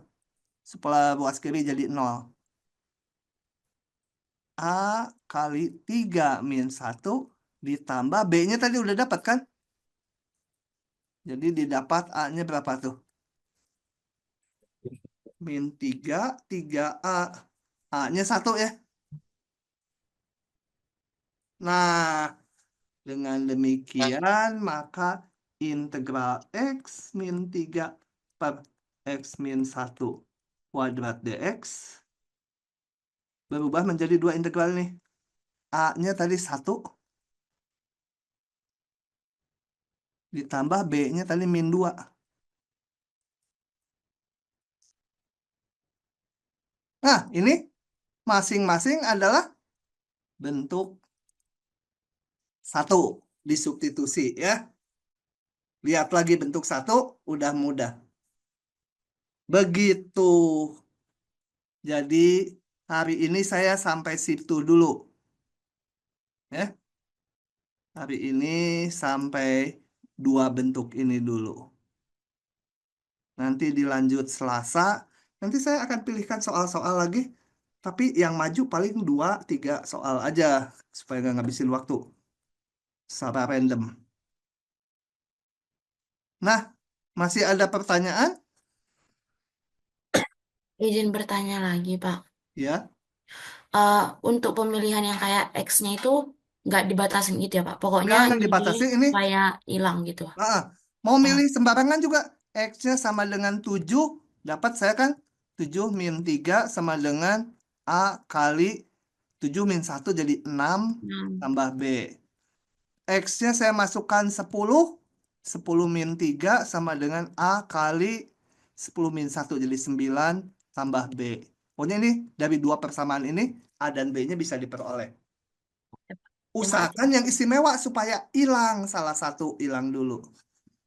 [SPEAKER 1] Setelah ruas kiri jadi 0. A kali 3 min 1 ditambah B-nya tadi udah dapat kan? Jadi didapat A-nya berapa tuh? Min 3, 3A. A-nya 1 ya. Nah, dengan demikian maka integral X min 3 per X min 1 kuadrat dx berubah menjadi 2 integral nih. A-nya tadi 1 ditambah B-nya tadi min 2. Nah, ini masing-masing adalah bentuk 1 disubstitusi ya. Lihat lagi bentuk 1 udah mudah. Begitu. Jadi hari ini saya sampai situ dulu. Ya. Hari ini sampai 2 bentuk ini dulu. Nanti dilanjut Selasa. Nanti saya akan pilihkan soal-soal lagi. Tapi yang maju paling 2-3 soal aja. Supaya nggak ngabisin waktu. Secara random. Nah, masih ada pertanyaan?
[SPEAKER 4] Izin bertanya lagi, Pak.
[SPEAKER 1] Ya.
[SPEAKER 4] Untuk pemilihan yang kayak X-nya itu nggak dibatasin gitu ya, Pak. Pokoknya
[SPEAKER 1] Nggak dibatasi ini.
[SPEAKER 4] supaya hilang gitu.
[SPEAKER 1] Mau milih sembarangan juga. X-nya sama dengan 7. Dapat saya kan 7 min 3 sama dengan A kali 7 min 1 jadi 6 tambah B. X-nya saya masukkan 10. 10 min 3 sama dengan A kali 10 min 1 jadi 9 tambah B. Pokoknya ini dari 2 persamaan ini A dan B-nya bisa diperoleh. Usahakan yang istimewa supaya hilang salah satu, hilang dulu.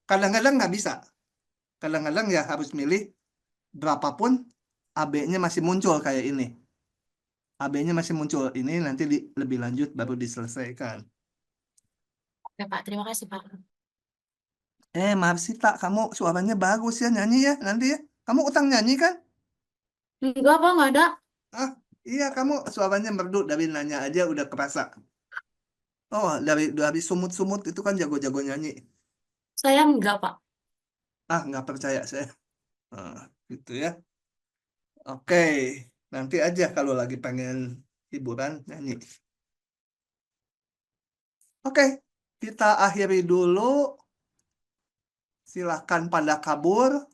[SPEAKER 1] Kadang-kadang nggak bisa. Kadang-kadang ya harus milih berapapun AB-nya masih muncul kayak ini. AB-nya masih muncul. Ini nanti lebih lanjut baru diselesaikan.
[SPEAKER 4] Oke, Pak. Terima kasih, Pak.
[SPEAKER 1] Marsita, kamu suaranya bagus ya nyanyi ya nanti ya. Kamu utang nyanyi kan?
[SPEAKER 4] Enggak, Pak. Nggak ada.
[SPEAKER 1] Iya, kamu suaranya merdu dari nanya aja udah kerasa. Oh, dari sumut-sumut itu kan jago-jago nyanyi.
[SPEAKER 4] Saya enggak, Pak.
[SPEAKER 1] Nggak percaya saya. Gitu ya. Oke, nanti aja kalau lagi pengen hiburan nyanyi. Oke, kita akhiri dulu. Silahkan pada kabur.